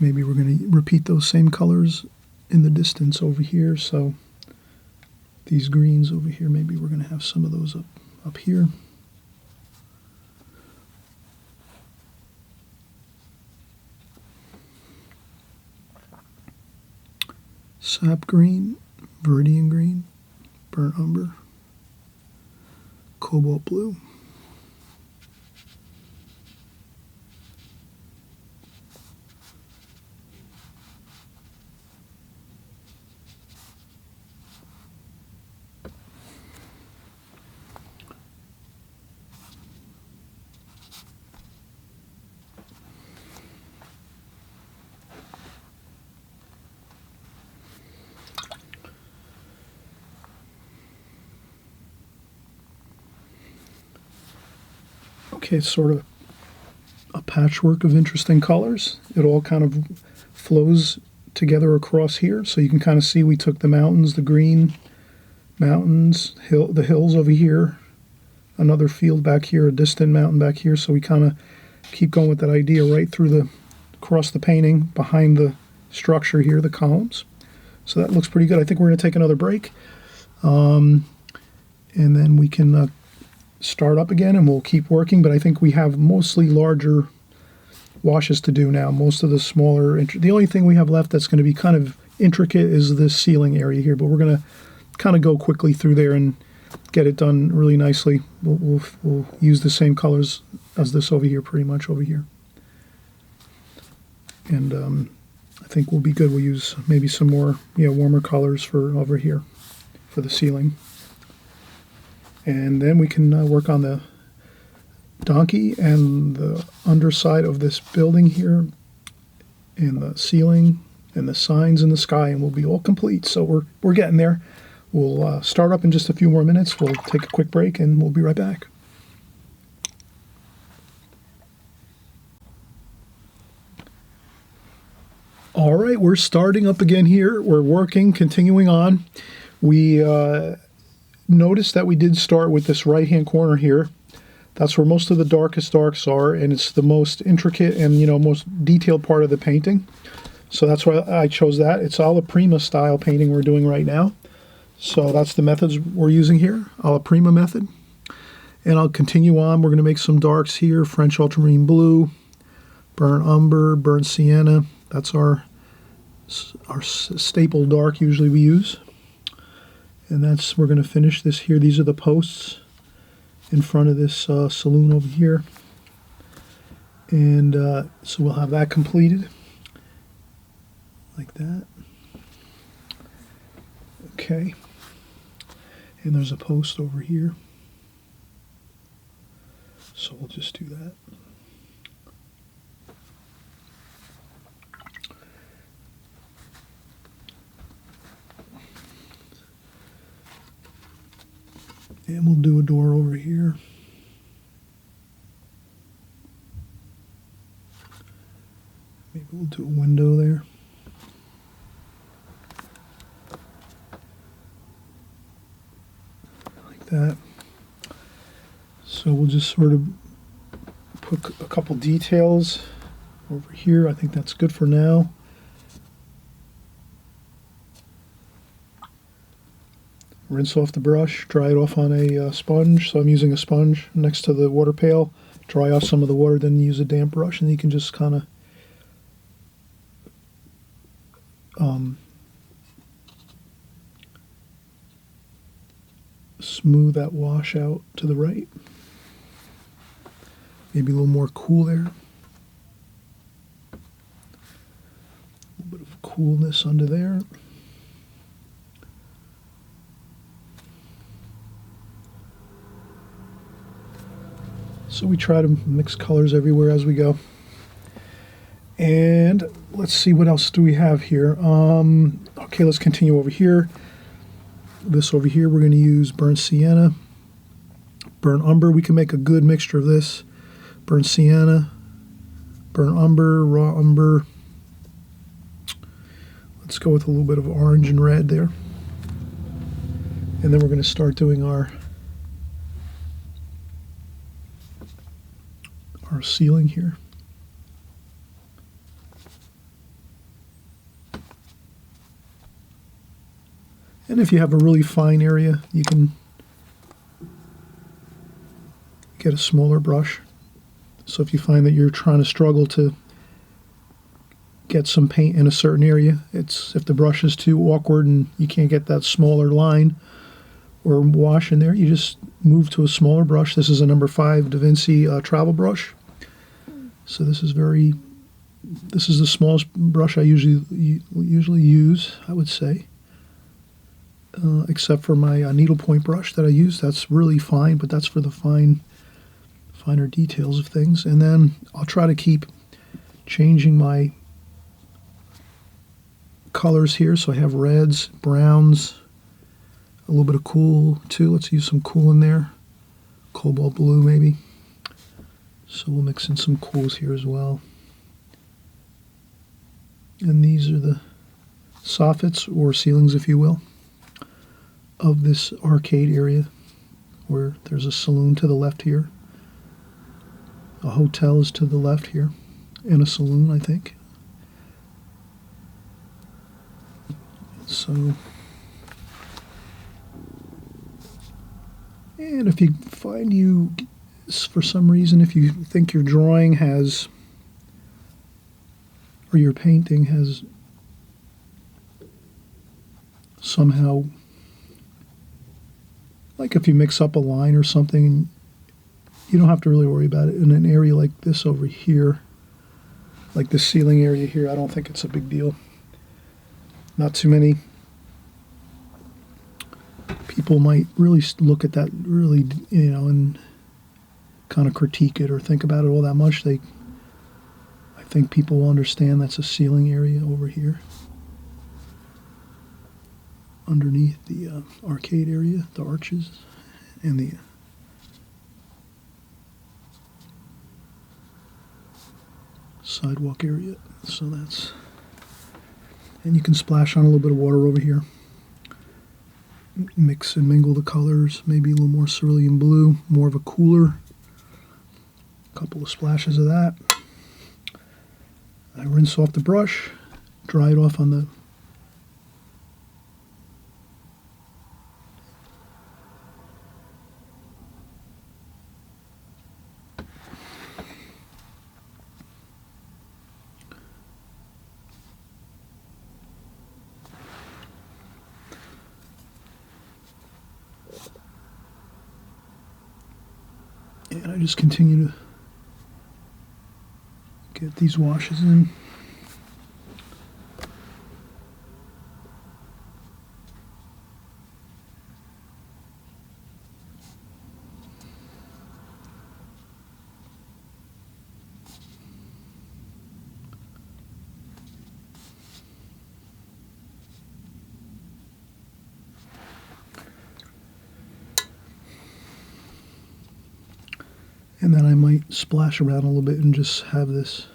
maybe we're going to repeat those same colors in the distance over here. So these greens over here, maybe we're going to have some of those up here. Sap green, viridian green, burnt umber, cobalt blue. Okay, it's sort of a patchwork of interesting colors. It all kind of flows together across here. So you can kind of see we took the mountains, the green mountains, the hills over here, another field back here, a distant mountain back here. So we kind of keep going with that idea right through across the painting, behind the structure here, the columns. So that looks pretty good. I think we're going to take another break. And then we can start up again and we'll keep working, but I think we have mostly larger washes to do now. Most of the smaller, the only thing we have left that's going to be kind of intricate is this ceiling area here, but we're going to kind of go quickly through there and get it done really nicely. We'll use the same colors as this over here, pretty much over here. And I think we'll be good. We'll use maybe some more warmer colors for over here for the ceiling. And then we can work on the donkey and the underside of this building here, and the ceiling and the signs in the sky, and we'll be all complete. So we're getting there. We'll start up in just a few more minutes. We'll take a quick break and we'll be right back. All right, we're starting up again here. We're working, continuing on. We notice that we did start with this right-hand corner here. That's where most of the darkest darks are, and it's the most intricate and most detailed part of the painting. So that's why I chose that. It's alla prima style painting we're doing right now. So that's the methods we're using here, alla prima method. And I'll continue on. We're going to make some darks here: French ultramarine blue, burnt umber, burnt sienna. That's our staple dark usually we use. And we're going to finish this here. These are the posts in front of this saloon over here. And so we'll have that completed. Like that. Okay. And there's a post over here. So we'll just do that. And we'll do a door over here. Maybe we'll do a window there. Like that. So we'll just sort of put a couple details over here. I think that's good for now. Rinse off the brush, dry it off on a sponge. So I'm using a sponge next to the water pail. Dry off some of the water, then use a damp brush, and you can just kind of smooth that wash out to the right. Maybe a little more cool there. A little bit of coolness under there. So we try to mix colors everywhere as we go. And let's see, what else do we have here? Okay, let's continue over here. This over here, we're going to use burnt sienna, burnt umber. We can make a good mixture of this. burnt sienna, burnt umber, raw umber. Let's go with a little bit of orange and red there. And then we're going to start doing our ceiling here. And if you have a really fine area, you can get a smaller brush. So if you find that you're trying to struggle to get some paint in a certain area, if the brush is too awkward and you can't get that smaller line or wash in there, you just move to a smaller brush. This is a number 5 Da Vinci travel brush. So this is the smallest brush I usually use, I would say. Except for my needlepoint brush that I use. That's really fine, but that's for the finer details of things. And then I'll try to keep changing my colors here. So I have reds, browns, a little bit of cool too. Let's use some cool in there. Cobalt blue maybe. So we'll mix in some cools here as well. And these are the soffits, or ceilings if you will, of this arcade area, where there's a saloon to the left here. A hotel is to the left here, and a saloon, I think. So, and if you find for some reason, if you think your drawing has, or your painting has somehow, like if you mix up a line or something, you don't have to really worry about it. In an area like this over here, like the ceiling area here, I don't think it's a big deal. Not too many people might really look at that really, and kind of critique it or think about it all that much. I think people will understand that's a ceiling area over here, underneath the arcade area, the arches, and the sidewalk area. So that's, and you can splash on a little bit of water over here. Mix and mingle the colors, maybe a little more cerulean blue, more of a cooler. A couple of splashes of that. I rinse off the brush, dry it off on the and I just continue to get these washes in. And then I might splash around a little bit and just have this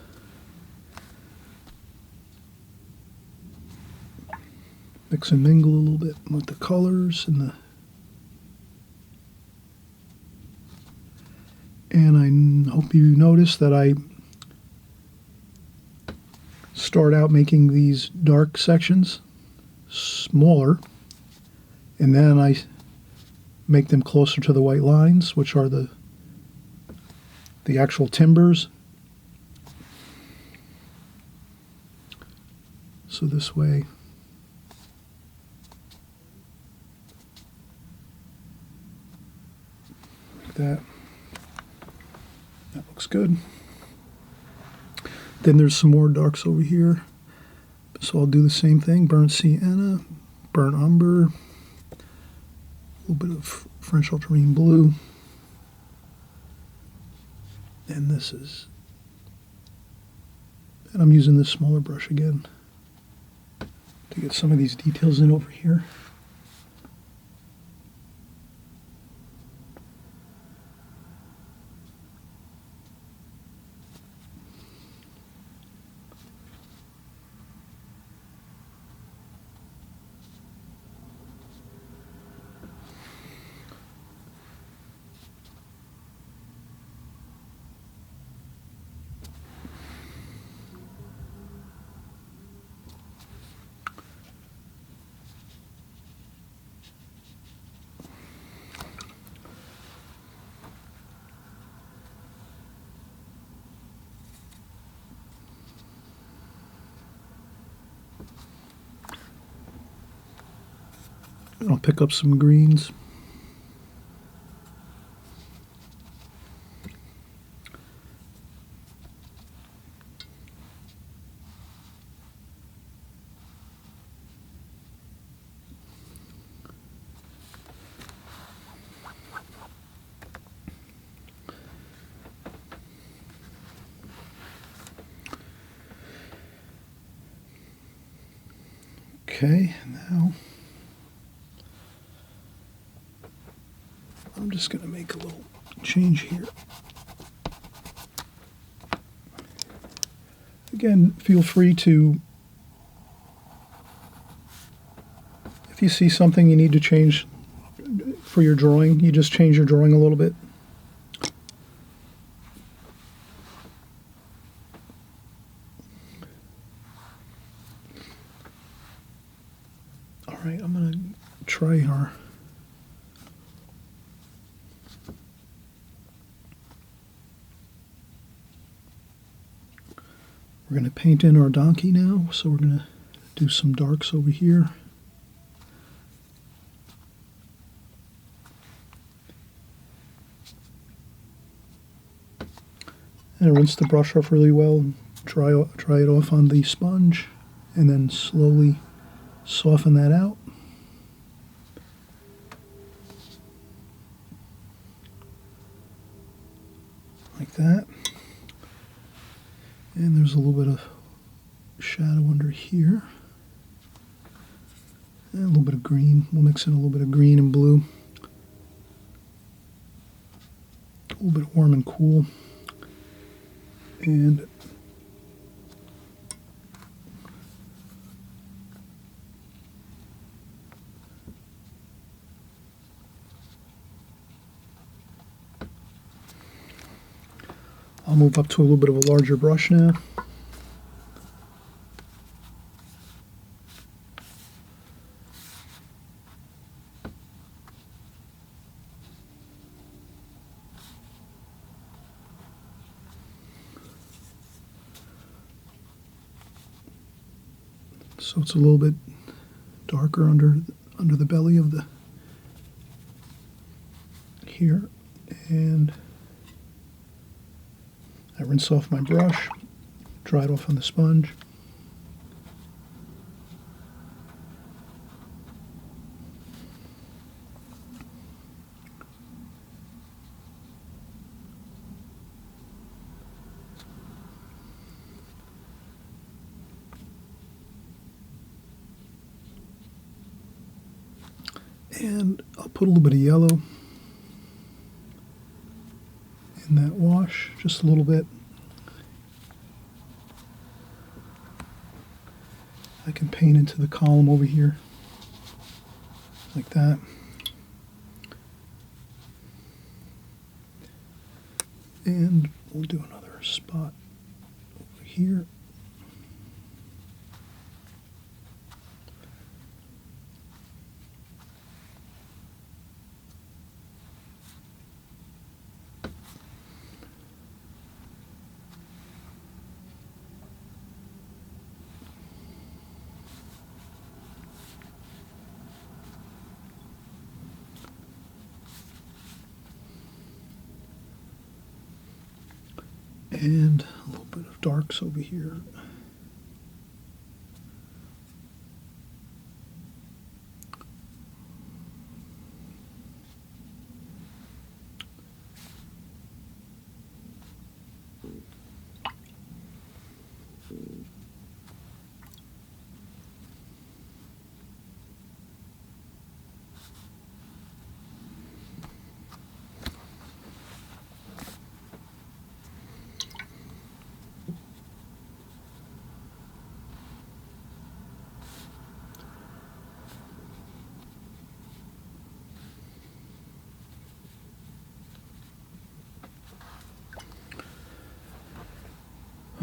mix and mingle a little bit with the colors and I hope you notice that I start out making these dark sections smaller, and then I make them closer to the white lines, which are the actual timbers. So this way, like that. That looks good. Then there's some more darks over here. So I'll do the same thing. Burnt sienna, burnt umber, a little bit of French ultramarine blue. And and I'm using this smaller brush again to get some of these details in over here. I'll pick up some greens. Okay, now I'm just going to make a little change here. Again, feel free to, if you see something you need to change for your drawing, you just change your drawing a little bit. All right, I'm going to try our we're going to paint in our donkey now, so we're going to do some darks over here. And rinse the brush off really well, and dry it off on the sponge, and then slowly soften that out. Like that. And there's a little bit of shadow under here. And a little bit of green. We'll mix in a little bit of green and blue. A little bit warm and cool. And I'll move up to a little bit of a larger brush now. So it's a little bit darker under the belly of the here, and I rinse off my brush, dry it off on the sponge. And I'll put a little bit of yellow in that wash, just a little bit. I can paint into the column over here, like that. And we'll do another spot over here. And a little bit of darks over here.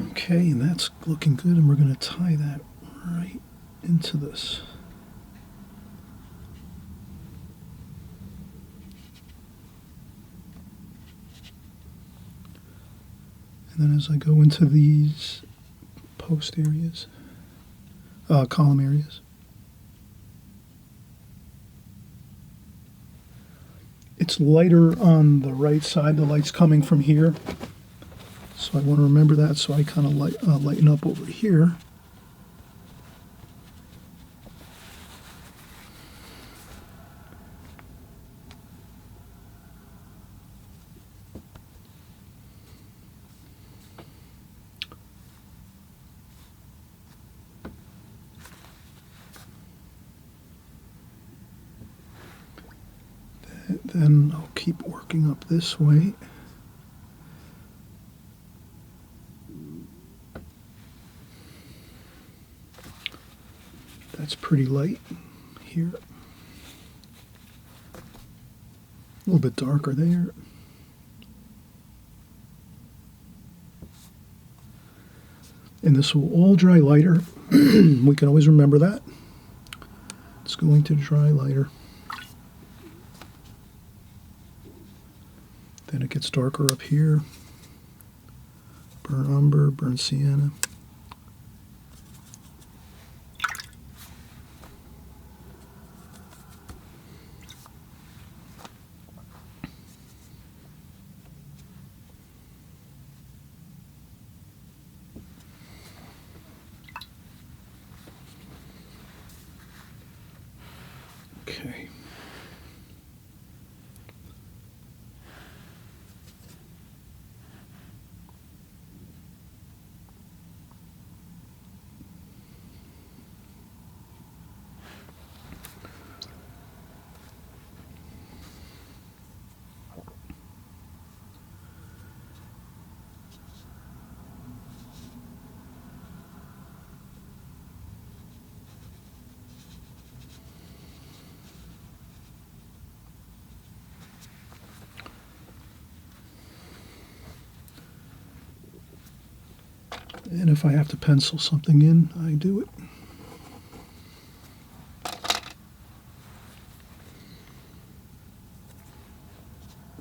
Okay, and that's looking good, and we're going to tie that right into this. And then as I go into these post areas, column areas, it's lighter on the right side. The light's coming from here. So I want to remember that, so I kind of lighten up over here. Then I'll keep working up this way. That's pretty light here. A little bit darker there. And this will all dry lighter. We can always remember that. It's going to dry lighter. Then it gets darker up here. Burnt umber, burnt sienna. Okay. And if I have to pencil something in, I do it.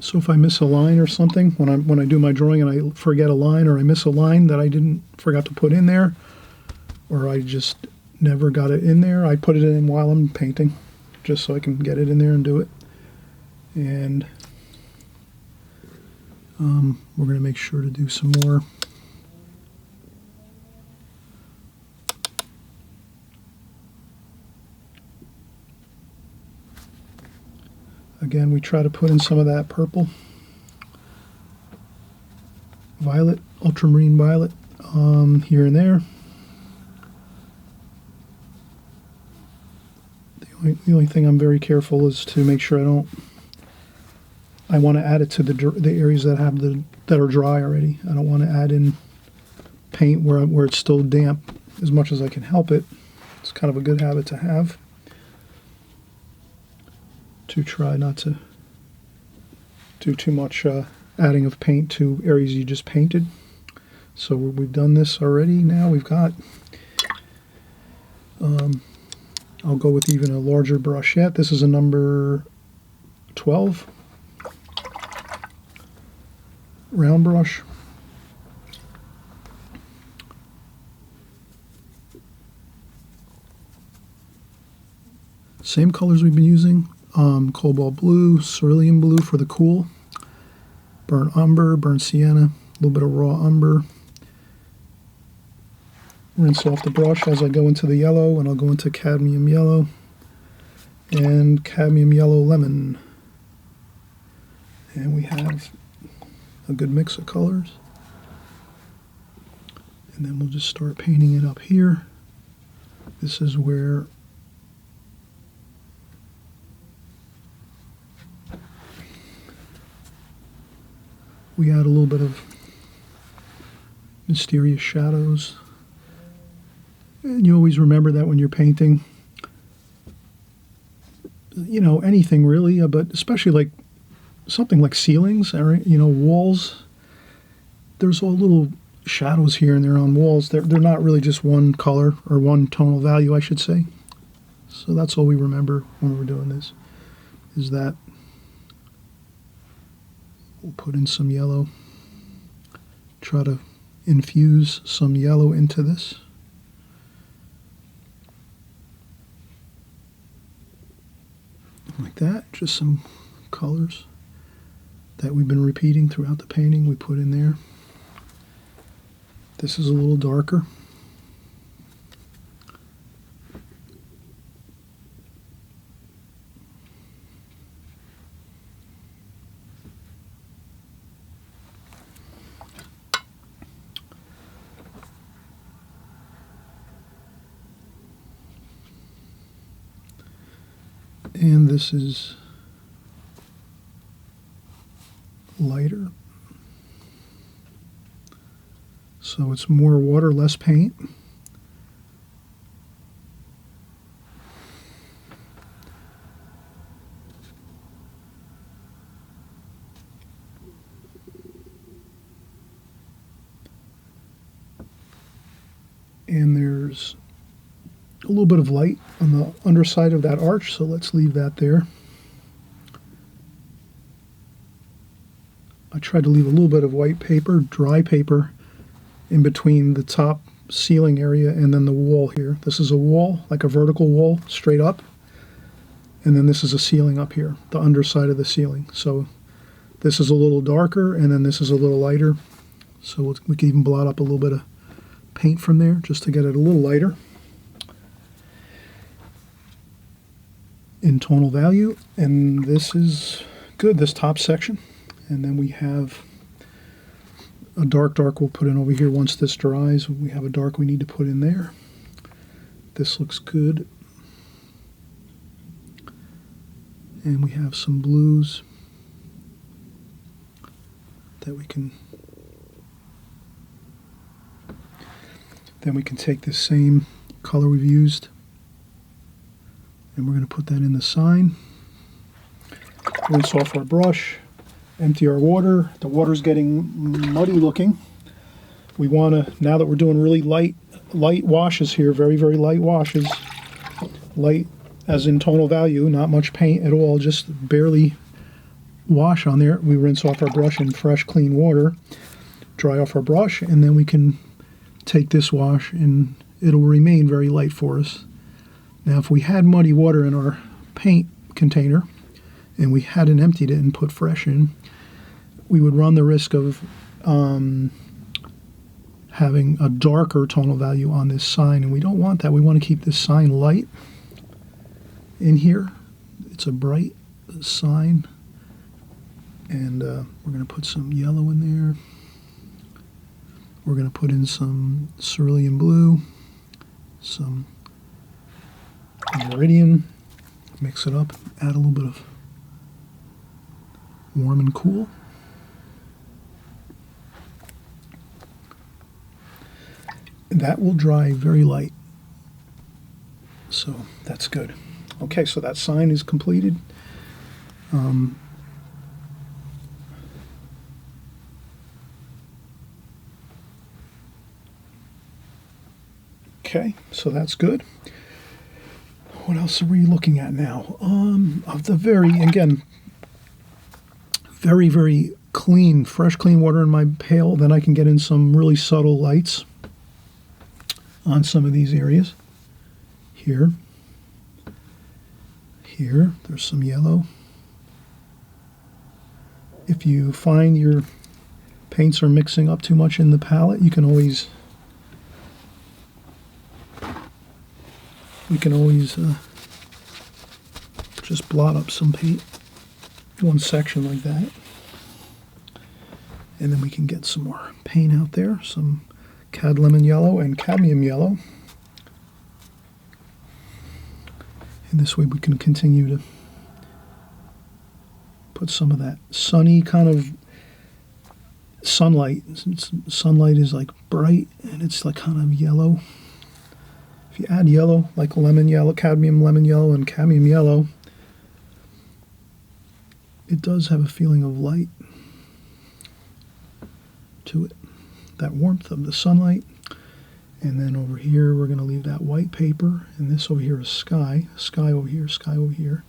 So if I miss a line or something, when I do my drawing and I forget a line or I miss a line that I forgot to put in there, or I just never got it in there, I put it in while I'm painting, just so I can get it in there and do it. And we're going to make sure to do some more. Again, we try to put in some of that purple, violet, ultramarine violet, here and there. The only thing I'm very careful is to make sure I want to add it to the areas that are dry already. I don't want to add in paint where it's still damp as much as I can help it. It's kind of a good habit to have. To try not to do too much adding of paint to areas you just painted. So we've done this already. Now we've got, I'll go with even a larger brush yet. This is a number 12 round brush. Same colors we've been using. Cobalt blue, cerulean blue for the cool, burnt umber, burnt sienna, a little bit of raw umber. Rinse off the brush as I go into the yellow, and I'll go into cadmium yellow and cadmium yellow lemon. And we have a good mix of colors. And then we'll just start painting it up here. This is where we add a little bit of mysterious shadows. And you always remember that when you're painting, you know, anything really, but especially like something like ceilings or, you know, walls. There's all little shadows here and there on walls. They're not really just one color or one tonal value, I should say. So that's all we remember when we're doing this, is that we'll put in some yellow, try to infuse some yellow into this. Like that, just some colors. that we've been repeating throughout the painting we put in there. This is a little darker. And this is lighter. So it's more water, less paint. And there's a little bit of light on the underside of that arch, so let's leave that there. I tried to leave a little bit of white paper, dry paper, in between the top ceiling area and then the wall here. This is a wall, like a vertical wall, straight up. And then this is a ceiling up here, the underside of the ceiling. So this is a little darker, and then this is a little lighter. So we can even blot up a little bit of paint from there, just to get it a little lighter in tonal value. And this is good, this top section. And then we have a dark we'll put in over here once this dries. We have a dark we need to put in there. This looks good. And we have some blues that we can, then we can take this same color we've used and we're going to put that in the sign. Rinse off our brush, empty our water. The water's getting muddy looking. We want to, now that we're doing really light washes here, very, very light washes, light as in tonal value, not much paint at all, just barely wash on there. We rinse off our brush in fresh, clean water, dry off our brush, and then we can take this wash and it'll remain very light for us. Now, if we had muddy water in our paint container and we hadn't emptied it and put fresh in, we would run the risk of having a darker tonal value on this sign, and we don't want that. We want to keep this sign light in here. It's a bright sign, and we're going to put some yellow in there. We're going to put in some cerulean blue, some meridian, mix it up, add a little bit of warm and cool. That will dry very light, so that's good. Okay, so that sign is completed. Okay, so that's good. What else are we looking at now? Of the again, very, very clean, fresh, clean water in my pail. Then I can get in some really subtle lights on some of these areas. Here, there's some yellow. If you find your paints are mixing up too much in the palette, you can always just blot up some paint, one section like that, and then we can get some more paint out there, some cad lemon yellow and cadmium yellow, and this way we can continue to put some of that sunny kind of sunlight. Sunlight is like bright and it's like kind of yellow. If you add yellow, like lemon yellow, cadmium lemon yellow, and cadmium yellow, it does have a feeling of light to it, that warmth of the sunlight. And then over here, we're going to leave that white paper, and this over here is sky over here, sky over here.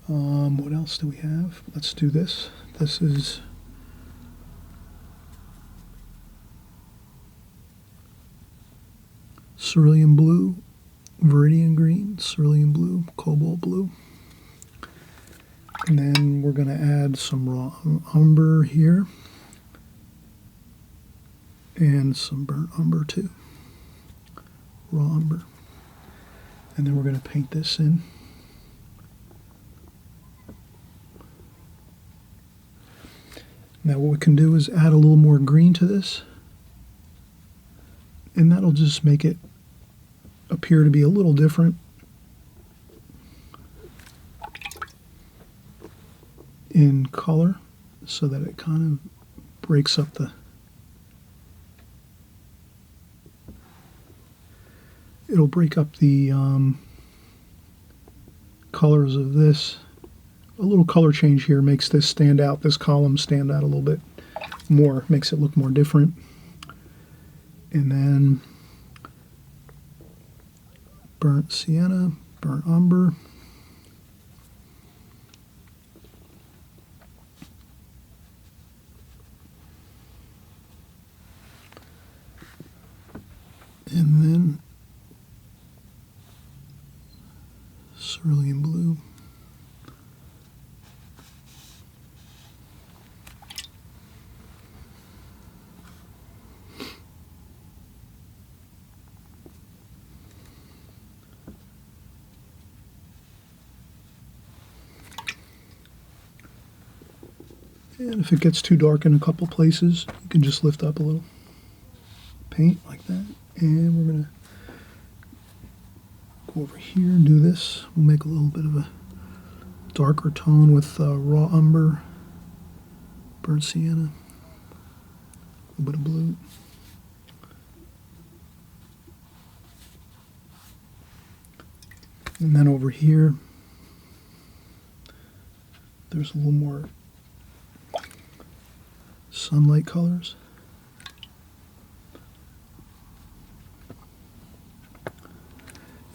What else do we have? Let's do this. This is cerulean blue, viridian green, cerulean blue, cobalt blue. And then we're going to add some raw umber here. And some burnt umber too. Raw umber. And then we're going to paint this in. Now what we can do is add a little more green to this. And that'll just make it appear to be a little different in color, so that it kind of breaks up the... It'll break up the colors of this. A little color change here makes this stand out, this column stand out a little bit more, makes it look more different. And then burnt sienna, burnt umber. And then cerulean blue. And if it gets too dark in a couple places, you can just lift up a little paint like that. And we're going to go over here and do this. We'll make a little bit of a darker tone with raw umber, burnt sienna, a little bit of blue. And then over here, there's a little more sunlight colors.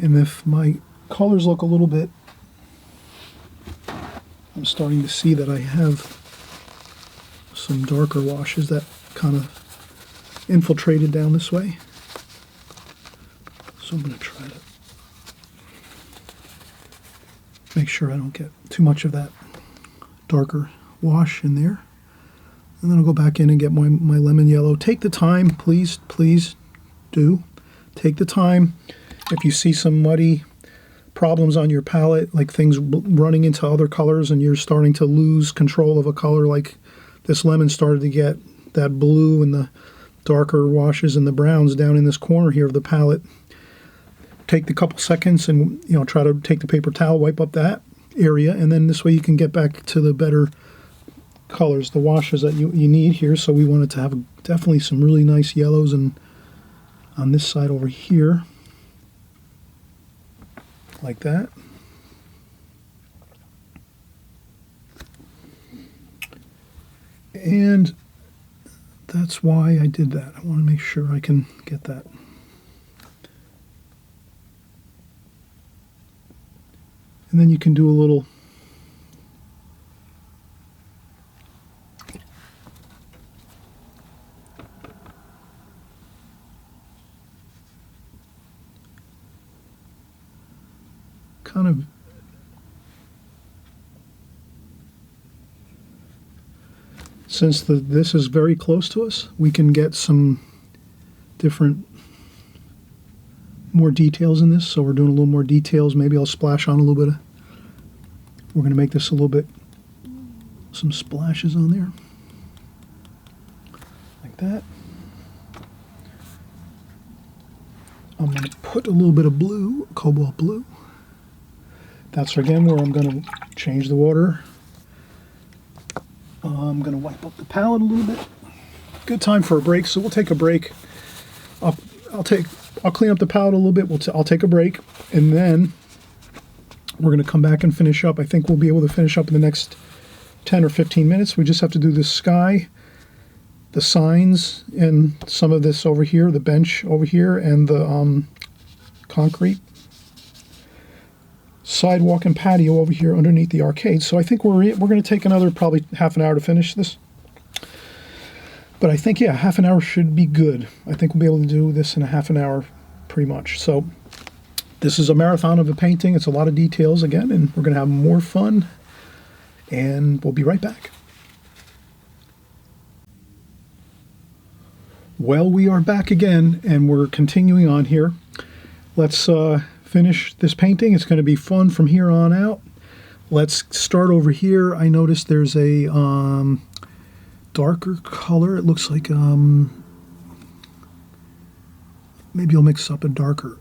And if my colors look a little bit, I'm starting to see that I have some darker washes that kind of infiltrated down this way. So I'm going to try to make sure I don't get too much of that darker wash in there. And then I'll go back in and get my lemon yellow. Take the time, please do. Take the time. If you see some muddy problems on your palette, like things running into other colors and you're starting to lose control of a color, like this lemon started to get that blue and the darker washes and the browns down in this corner here of the palette, take the couple seconds and try to take the paper towel, wipe up that area, and then this way you can get back to the better colors, the washes that you need here. So we wanted to have definitely some really nice yellows and on this side over here, like that. And that's why I did that. I want to make sure I can get that. And then you can do a little kind of since this is very close to us, we can get some different more details in this. So we're doing a little more details. Maybe I'll splash on a little bit of, we're going to make this a little bit, some splashes on there like that. I'm going to put a little bit of blue, cobalt blue. That's again where I'm going to change the water. I'm going to wipe up the palette a little bit. Good time for a break, so we'll take a break. I'll clean up the palette a little bit. I'll take a break, and then we're going to come back and finish up. I think we'll be able to finish up in the next 10 or 15 minutes. We just have to do the sky, the signs, and some of this over here, the bench over here, and the concrete sidewalk and patio over here underneath the arcade. So I think we're going to take another probably half an hour to finish this. But I think, yeah, half an hour should be good. I think we'll be able to do this in a half an hour pretty much. So this is a marathon of a painting. It's a lot of details again, and we're going to have more fun and we'll be right back. Well, we are back again, and we're continuing on here. Let's finish this painting. It's going to be fun from here on out. Let's start over here. I noticed there's a darker color. It looks like maybe I'll mix up a darker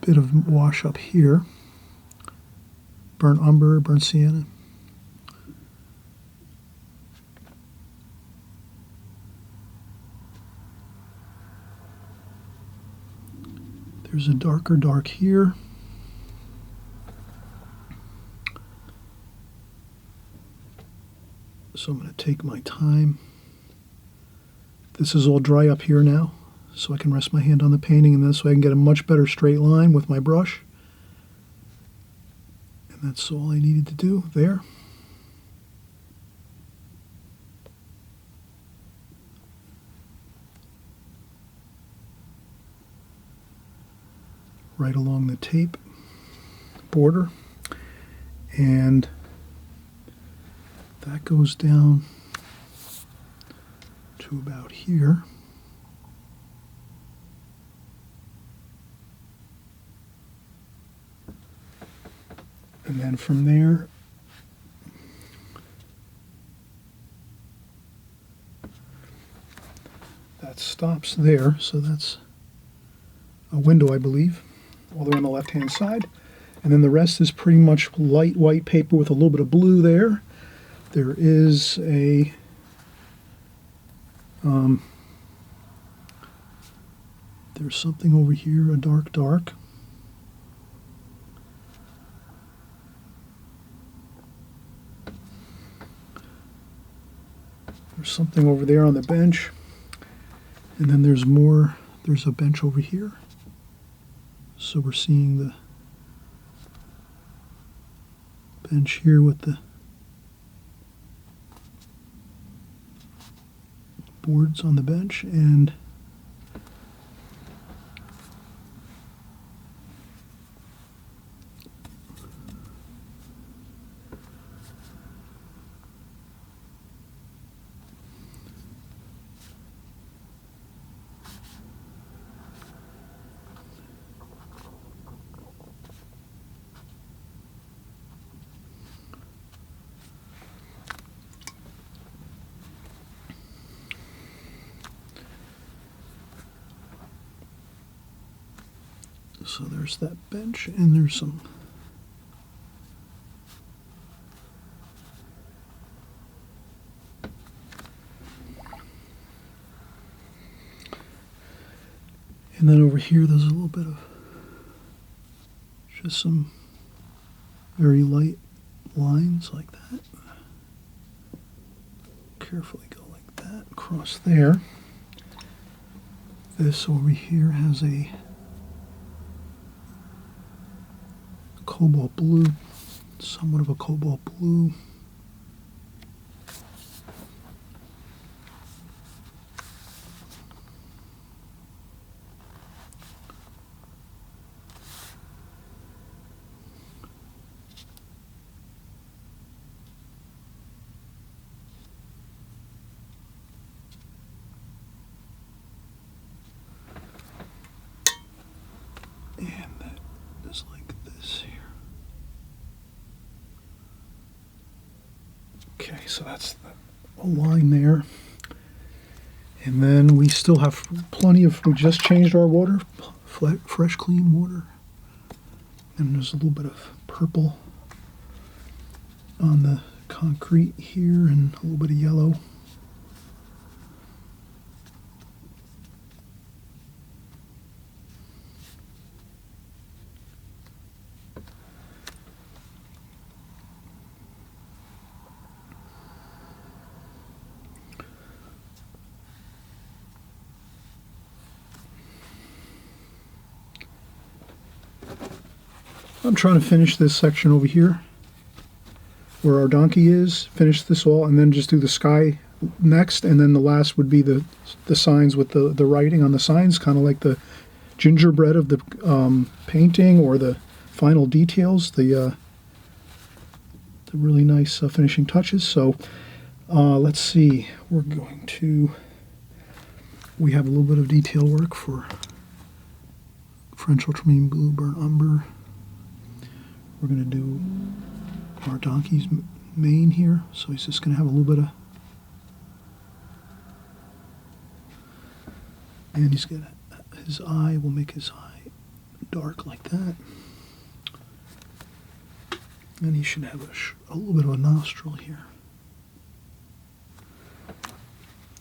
bit of wash up here. Burnt umber, burnt sienna. There's a darker dark here. So I'm going to take my time. This is all dry up here now, so I can rest my hand on the painting, and this way I can get a much better straight line with my brush. And that's all I needed to do there. Right along the tape border, and that goes down to about here. And then from there, that stops there, so that's a window, I believe, all the way on the left-hand side. And then the rest is pretty much light white paper with a little bit of blue there. There is a there's something over here, a dark. There's something over there on the bench. And then there's more, there's a bench over here. So we're seeing the bench here with the boards on the bench, and so there's that bench, and there's some and then over here there's a little bit of just some very light lines like that. Carefully go like that across there. This over here has a cobalt blue, somewhat of a cobalt blue. And that is like this here. Okay, so that's a line there. And then we still have plenty of, we just changed our water, fresh clean water. And there's a little bit of purple on the concrete here and a little bit of yellow. I'm trying to finish this section over here where our donkey is, finish this all, and then just do the sky next, and then the last would be the signs with the writing on the signs, kind of like the gingerbread of the painting, or the final details, the the really nice finishing touches. So let's see, we have a little bit of detail work for French ultramarine blue, burnt umber. We're going to do our donkey's mane here, so he's just going to have a little bit of, and he's going to, his eye, we'll make his eye dark like that. And he should have a little bit of a nostril here.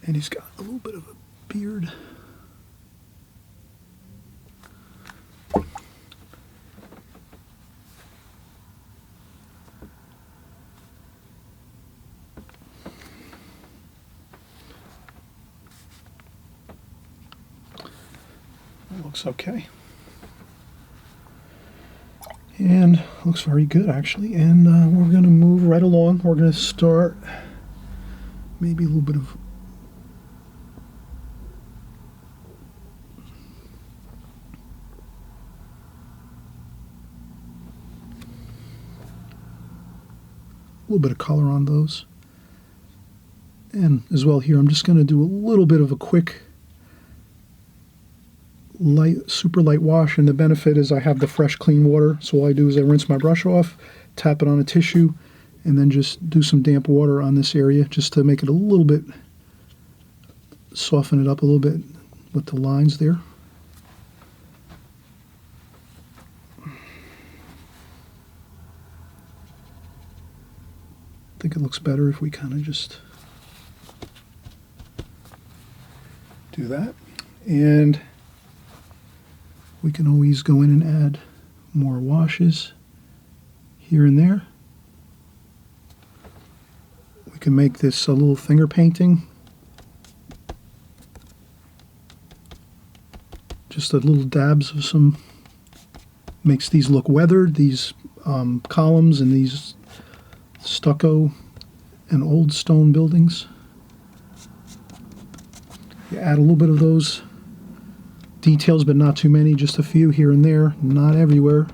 And he's got a little bit of a beard. That looks okay. And looks very good, actually. And we're going to move right along. We're going to start maybe a little bit of color on those. And as well here, I'm just going to do a little bit of a quick super light wash, and the benefit is I have the fresh clean water, so all I do is I rinse my brush off, tap it on a tissue, and then just do some damp water on this area just to make it a little bit, soften it up a little bit with the lines there. I think it looks better if we kind of just do that. And we can always go in and add more washes here and there. We can make this a little finger painting. Just a little dabs of some, makes these look weathered, these columns and these stucco and old stone buildings. You add a little bit of those details, but not too many, just a few here and there, not everywhere.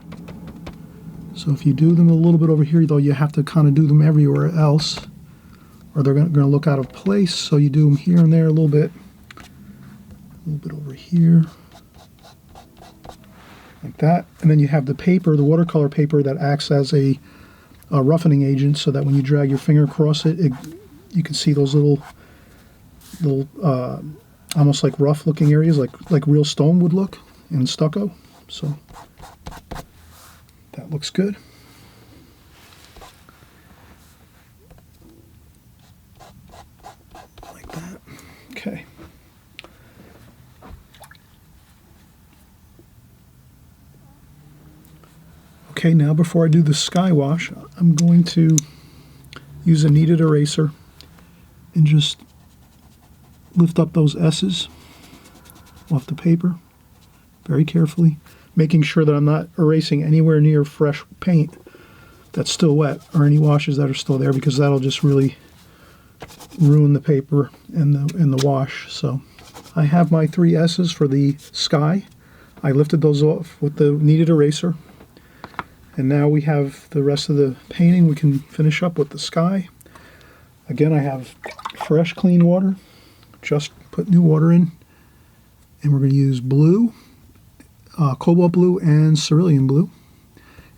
So if you do them a little bit over here, though, you have to kind of do them everywhere else, or they're going to look out of place. So you do them here and there a little bit over here, like that. And then you have the paper, the watercolor paper, that acts as a roughening agent, so that when you drag your finger across it, you can see those little almost like rough looking areas, like real stone would look in stucco. So that looks good. Like that. Okay. Okay, now before I do the sky wash, I'm going to use a kneaded eraser and just lift up those S's off the paper very carefully, making sure that I'm not erasing anywhere near fresh paint that's still wet or any washes that are still there, because that'll just really ruin the paper and the wash. So I have my 3 S's for the sky. I lifted those off with the kneaded eraser, and now we have the rest of the painting. We can finish up with the sky. Again, I have fresh clean water. Just put new water in, and we're going to use blue, cobalt blue and cerulean blue,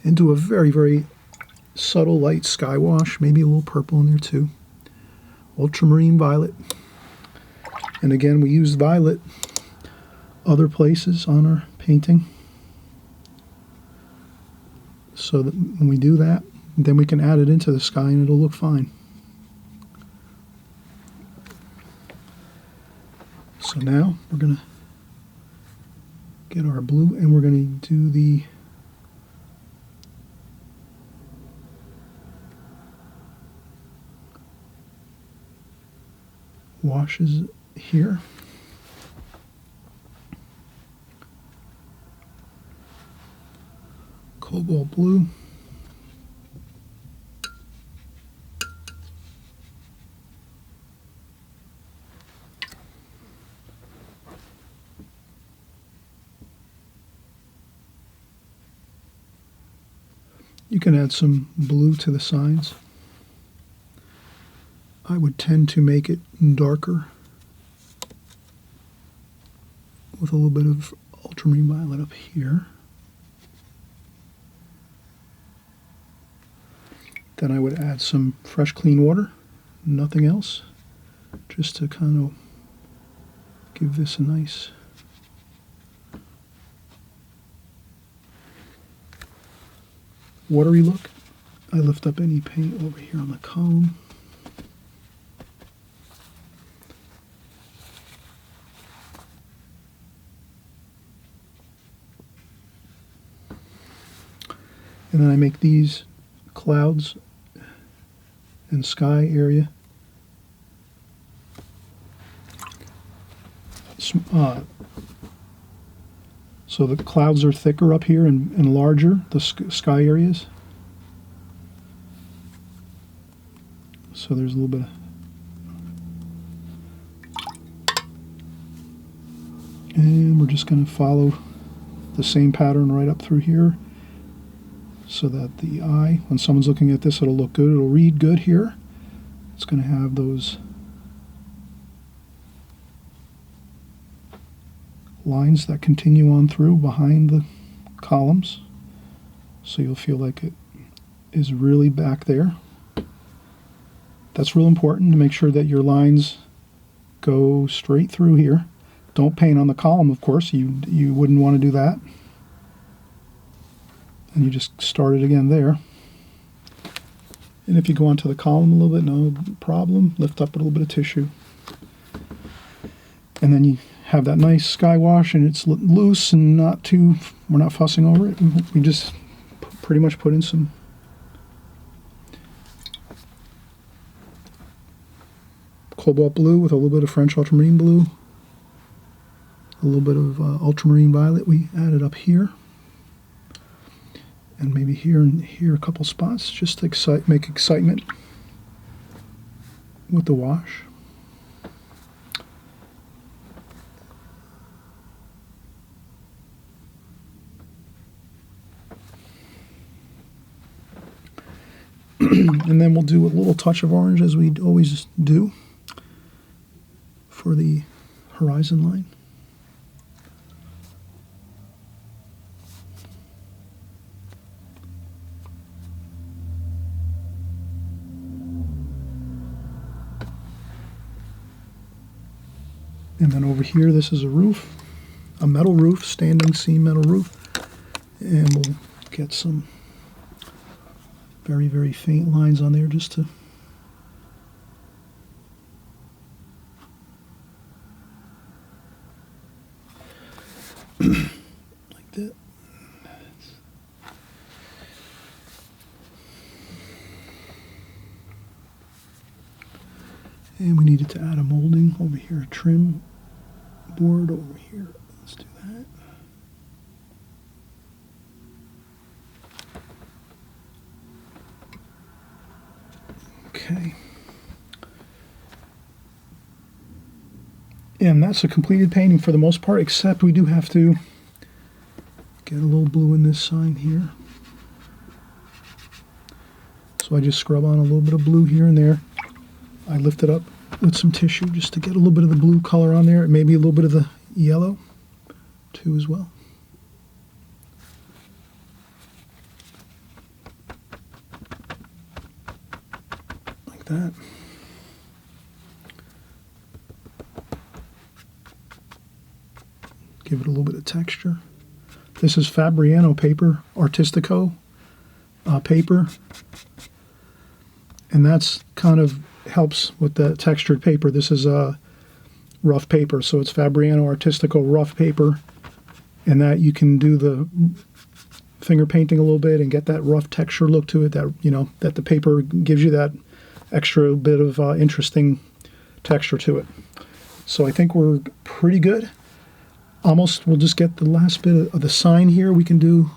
and do a very, very subtle light sky wash, maybe a little purple in there too. Ultramarine violet, and again we use violet other places on our painting, so that when we do that, then we can add it into the sky and it'll look fine. So now we're going to get our blue, and we're going to do the washes here. Cobalt blue. You can add some blue to the sides. I would tend to make it darker with a little bit of ultramarine violet up here. Then I would add some fresh clean water, nothing else, just to kind of give this a nice watery look. I lift up any paint over here on the column. And then I make these clouds and sky area so the clouds are thicker up here and larger, the sky areas. So there's a little bit of, and we're just going to follow the same pattern right up through here so that the eye, when someone's looking at this, it'll look good, it'll read good here. It's going to have those lines that continue on through behind the columns, so you'll feel like it is really back there. That's real important to make sure that your lines go straight through here. Don't paint on the column, of course, you wouldn't want to do that. And you just start it again there. And if you go onto the column a little bit, no problem, lift up a little bit of tissue. And then you have that nice sky wash, and it's loose and not too, we're not fussing over it. We just pretty much put in some cobalt blue with a little bit of French ultramarine blue, a little bit of ultramarine violet we added up here, and maybe here and here a couple spots just to make excitement with the wash. And then we'll do a little touch of orange, as we always do, for the horizon line. And then over here, this is a roof, a metal roof, standing seam metal roof. And we'll get some very, very faint lines on there just to like that. And we needed to add a molding over here, a trim board over here. Let's do that. Okay. And that's a completed painting for the most part, except we do have to get a little blue in this sign here. So I just scrub on a little bit of blue here and there. I lift it up with some tissue just to get a little bit of the blue color on there, and maybe a little bit of the yellow too as well. Like that. Give it a little bit of texture. This is Fabriano paper, Artistico paper, and that's kind of helps with the textured paper. This is a rough paper, so it's Fabriano Artistico rough paper, and that you can do the finger painting a little bit and get that rough texture look to it, that, you know, that the paper gives you that extra bit of interesting texture to it. So I think we're pretty good. Almost, we'll just get the last bit of the sign here. We can do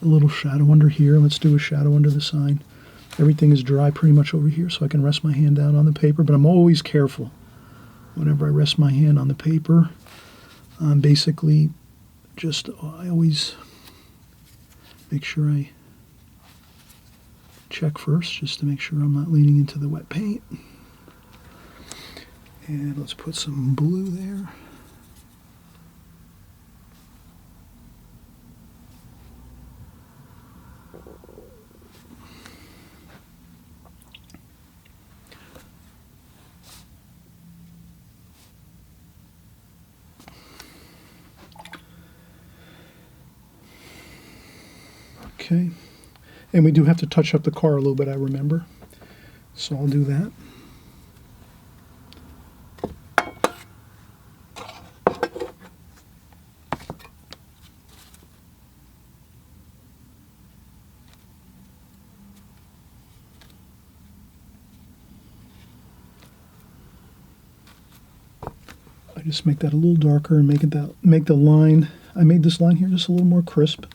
a little shadow under here. Let's do a shadow under the sign. Everything is dry pretty much over here, so I can rest my hand down on the paper, but I'm always careful whenever I rest my hand on the paper. Basically, I always make sure I check first just to make sure I'm not leaning into the wet paint. And let's put some blue there. Okay, and we do have to touch up the car a little bit, I remember, so I'll do that. I just make that a little darker and make the line. I made this line here just a little more crisp,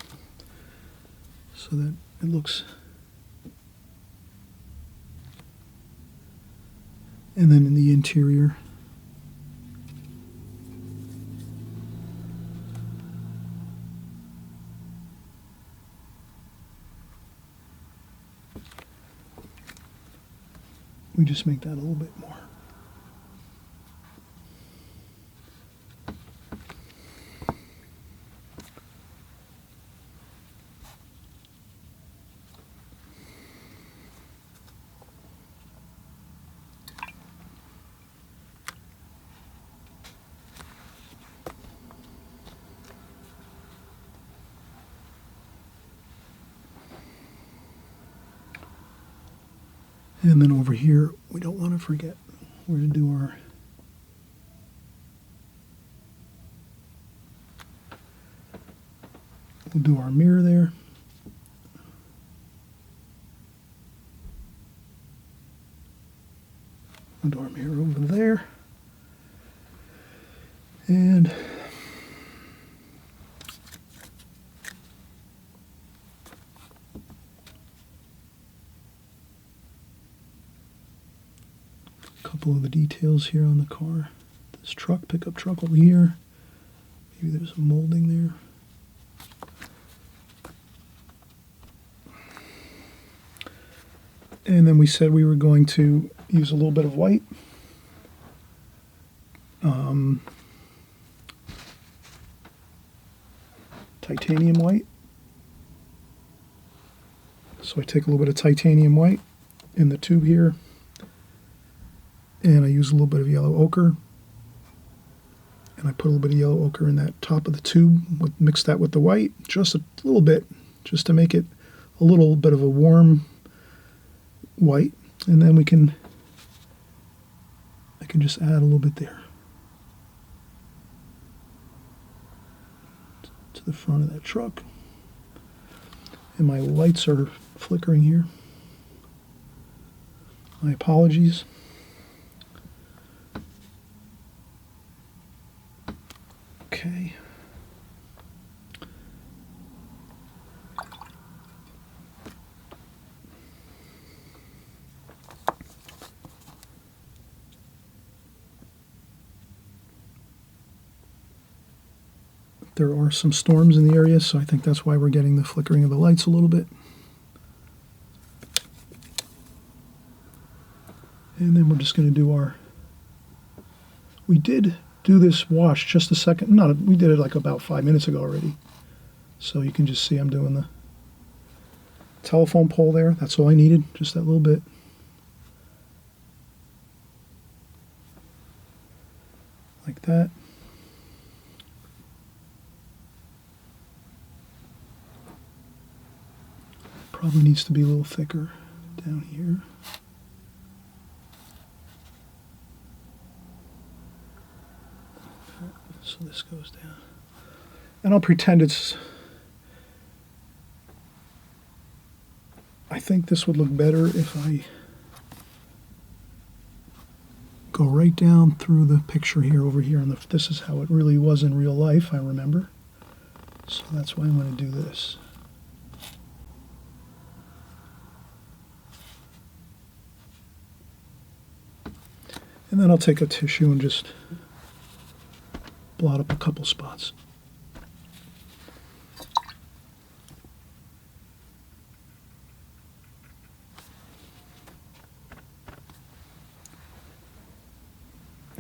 so that it looks, and then in the interior, we just make that a little bit more. And then over here, we don't want to forget, we're going to do we'll do our mirror there. We'll do our mirror over there. And couple of the details here on the car. This truck, pickup truck over here. Maybe there's some molding there. And then we said we were going to use a little bit of white. Titanium white. So I take a little bit of titanium white in the tube here. And I use a little bit of yellow ochre, and I put a little bit of yellow ochre in that top of the tube, mix that with the white, just a little bit, just to make it a little bit of a warm white, and then I can just add a little bit there to the front of that truck. And my lights are flickering here. My apologies. Okay. There are some storms in the area, so I think that's why we're getting the flickering of the lights a little bit. And then we're just going to do we did do this wash just a second. No, we did it like about 5 minutes ago already. So you can just see I'm doing the telephone pole there. That's all I needed, just that little bit. Like that. Probably needs to be a little thicker down here. So this goes down. And I'll pretend I think this would look better if I go right down through the picture here over here. And this is how it really was in real life, I remember. So that's why I'm going to do this. And then I'll take a tissue and just blot up a couple spots.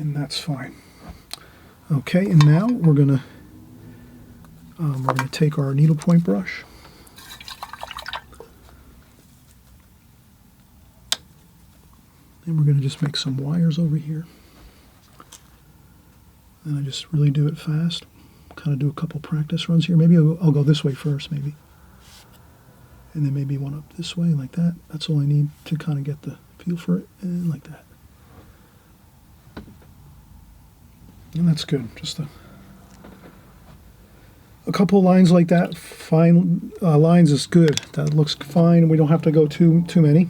and that's fine. Okay, and now we're gonna take our needlepoint brush, and we're gonna just make some wires over here. And I just really do it fast. Kind of do a couple practice runs here. Maybe I'll go this way first, maybe. And then maybe one up this way, like that. That's all I need to kind of get the feel for it, and like that. And that's good. Just a couple of lines like that. Fine lines is good. That looks fine. We don't have to go too many.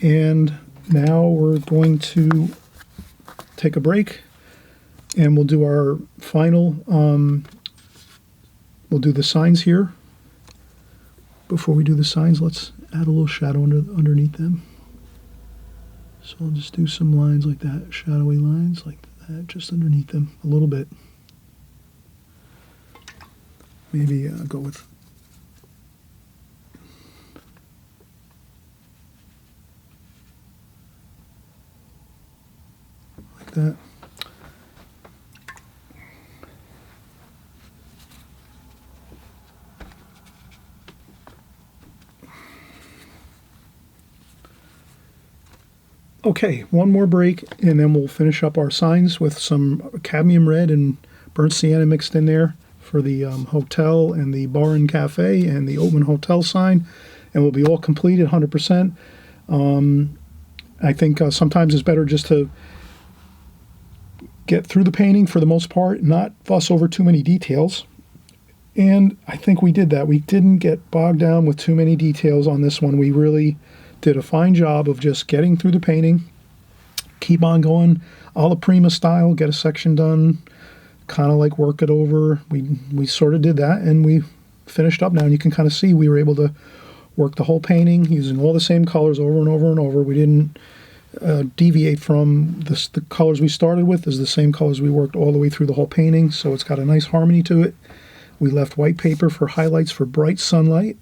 And now we're going to take a break. And we'll do our final, we'll do the signs here. Before we do the signs, let's add a little shadow underneath them. So I'll just do some lines like that, shadowy lines like that, just underneath them a little bit. Maybe go with like that. Okay, one more break, and then we'll finish up our signs with some cadmium red and burnt sienna mixed in there for the hotel and the bar and cafe and the Oatman Hotel sign, and we'll be all completed 100%. I think sometimes it's better just to get through the painting for the most part, not fuss over too many details. And I think we did that. We didn't get bogged down with too many details on this one. We really did a fine job of just getting through the painting, keep on going, alla prima style, get a section done, kind of like work it over. We sort of did that, and we finished up now, and you can kind of see we were able to work the whole painting using all the same colors over and over and over. We didn't deviate from the colors we started with. Is the same colors we worked all the way through the whole painting, so it's got a nice harmony to it. We left white paper for highlights for bright sunlight.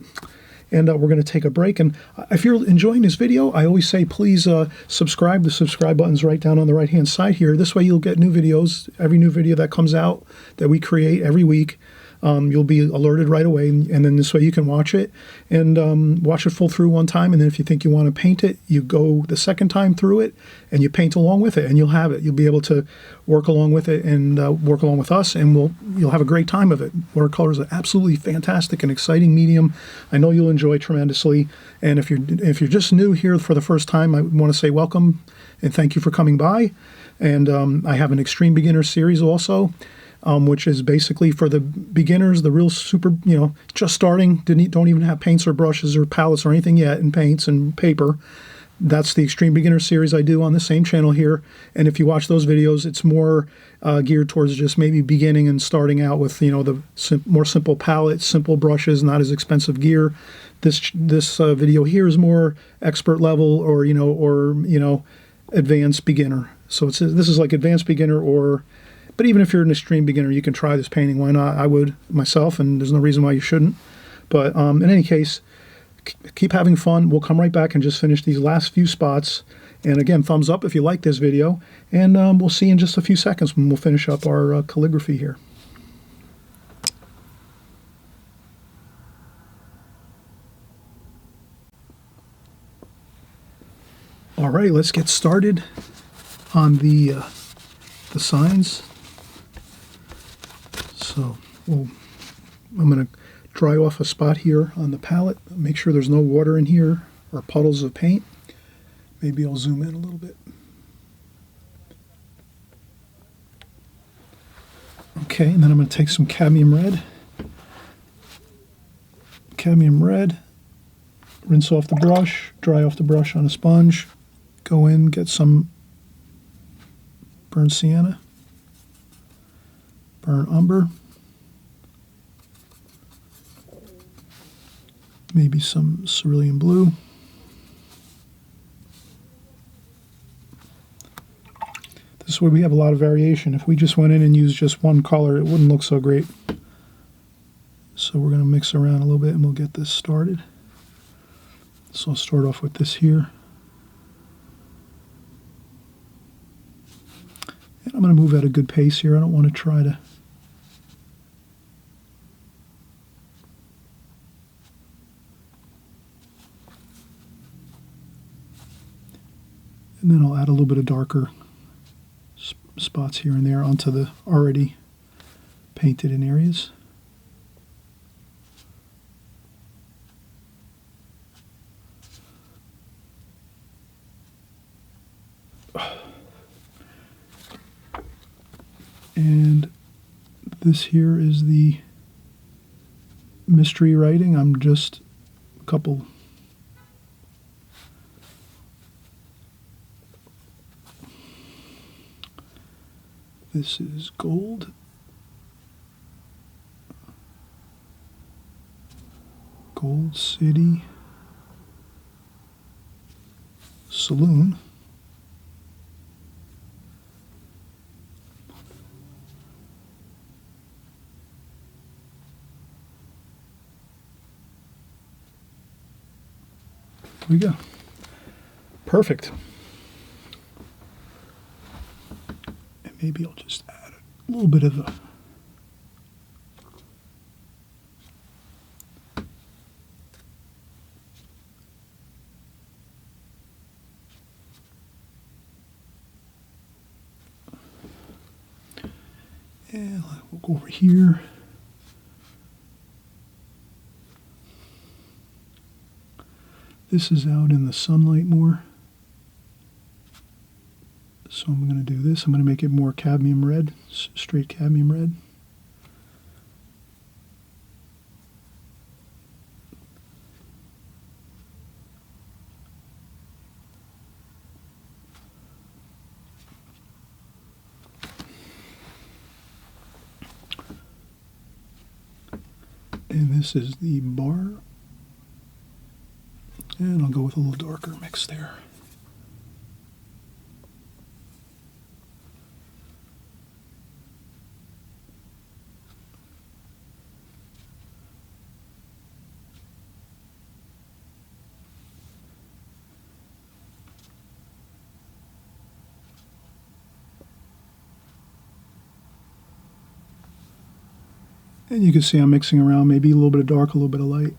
And we're going to take a break. And if you're enjoying this video, I always say please subscribe. The subscribe button's right down on the right-hand side here. This way you'll get new videos. Every new video that comes out that we create every week, you'll be alerted right away. And then this way you can watch it and watch it full through one time. And then if you think you want to paint it, you go the second time through it and you paint along with it, and you'll have it. You'll be able to work along with it and work along with us, and you'll have a great time of it. Watercolor is an absolutely fantastic and exciting medium. I know you'll enjoy tremendously. And if you're just new here for the first time, I want to say welcome and thank you for coming by. And I have an Extreme Beginner series also, which is basically for the beginners, the real super, just starting, don't even have paints or brushes or palettes or anything yet, and paints and paper. That's the Extreme Beginner series I do on the same channel here. And if you watch those videos, it's more geared towards just maybe beginning and starting out with, the more simple palettes, simple brushes, not as expensive gear. This video here is more expert level or advanced beginner. So this is like advanced beginner but even if you're an extreme beginner, you can try this painting. Why not? I would myself, and there's no reason why you shouldn't. But in any case, keep having fun. We'll come right back and just finish these last few spots. And again, thumbs up if you like this video. And we'll see you in just a few seconds when we'll finish up our calligraphy here. All right, let's get started on the signs. So I'm going to dry off a spot here on the palette. Make sure there's no water in here or puddles of paint. Maybe I'll zoom in a little bit. Okay, and then I'm going to take some cadmium red. Rinse off the brush, dry off the brush on a sponge. Go in, get some burnt sienna, burnt umber, maybe some cerulean blue. This way we have a lot of variation. If we just went in and used just one color, it wouldn't look so great. So we're going to mix around a little bit and we'll get this started. So I'll start off with this here. And I'm going to move at a good pace here. I don't want to try to and then I'll add a little bit of darker spots here and there onto the already painted in areas. And this here is the mystery writing. I'm just a couple this is gold. Gold City Salloon. There we go. Perfect. And maybe I'll just add a little bit of a and we'll go over here. This is out in the sunlight more. So I'm going to do this. I'm going to make it more cadmium red, straight cadmium red. And this is the bar. And I'll go with a little darker mix there. And you can see I'm mixing around, maybe a little bit of dark, a little bit of light.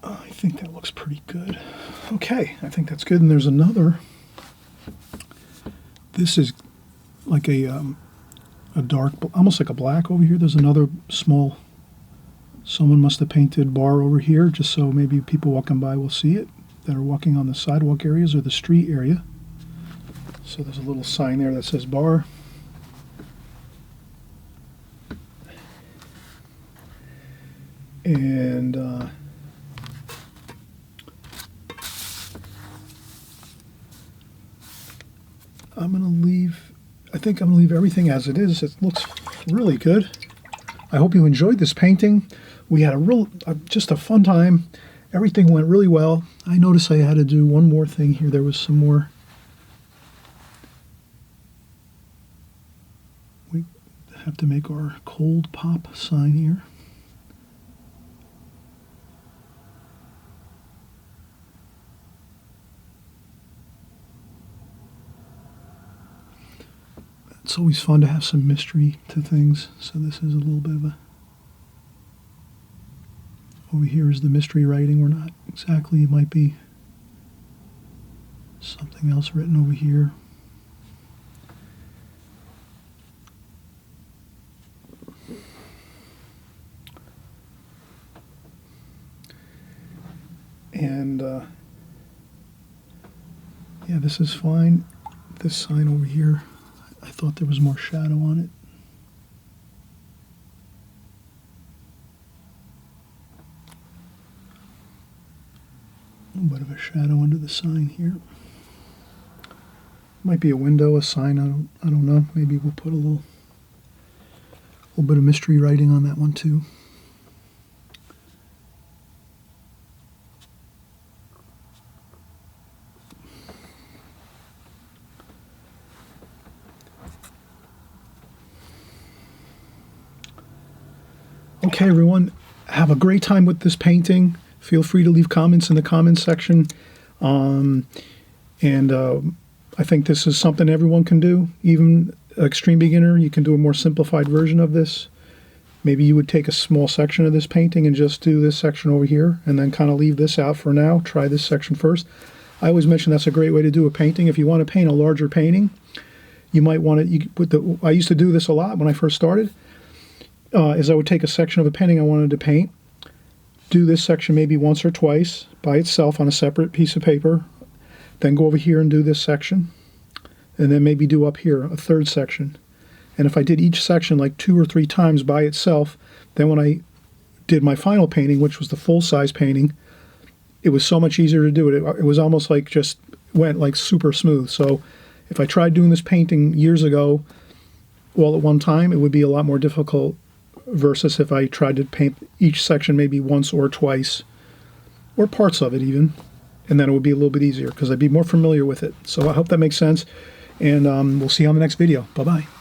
I think that looks pretty good. Okay, I think that's good. And there's another. This is like a dark, almost like a black over here. There's another small, someone must have painted bar over here, just so maybe people walking by will see it, that are walking on the sidewalk areas or the street area. So there's a little sign there that says bar. And I'm going to leave, I think I'm going to leave everything as it is. It looks really good. I hope you enjoyed this painting. We had just a fun time. Everything went really well. I noticed I had to do one more thing here. There was some more. We have to make our cold pop sign here. It's always fun to have some mystery to things, so this is a little bit of a... Over here is the mystery writing. We're not exactly, it might be something else written over here. And yeah, this is fine. This sign over here, I thought there was more shadow on it. A little bit of a shadow under the sign here. Might be a window, a sign, I don't know. Maybe we'll put a little bit of mystery writing on that one too. Okay, everyone, have a great time with this painting. Feel free to leave comments in the comments section. I think this is something everyone can do. Even extreme beginner, you can do a more simplified version of this. Maybe you would take a small section of this painting and just do this section over here and then kind of leave this out for now. Try this section first. I always mention that's a great way to do a painting. If you want to paint a larger painting, you might want to, I used to do this a lot when I first started, is I would take a section of a painting I wanted to paint, do this section maybe once or twice by itself on a separate piece of paper, then go over here and do this section, and then maybe do up here a third section. And if I did each section like 2 or 3 times by itself, then when I did my final painting, which was the full-size painting, it was so much easier to do it. It was almost like just went like super smooth. So if I tried doing this painting years ago all at one time, it would be a lot more difficult versus if I tried to paint each section maybe once or twice, or parts of it even, and then it would be a little bit easier because I'd be more familiar with it. So I hope that makes sense, and we'll see you on the next video. Bye-bye.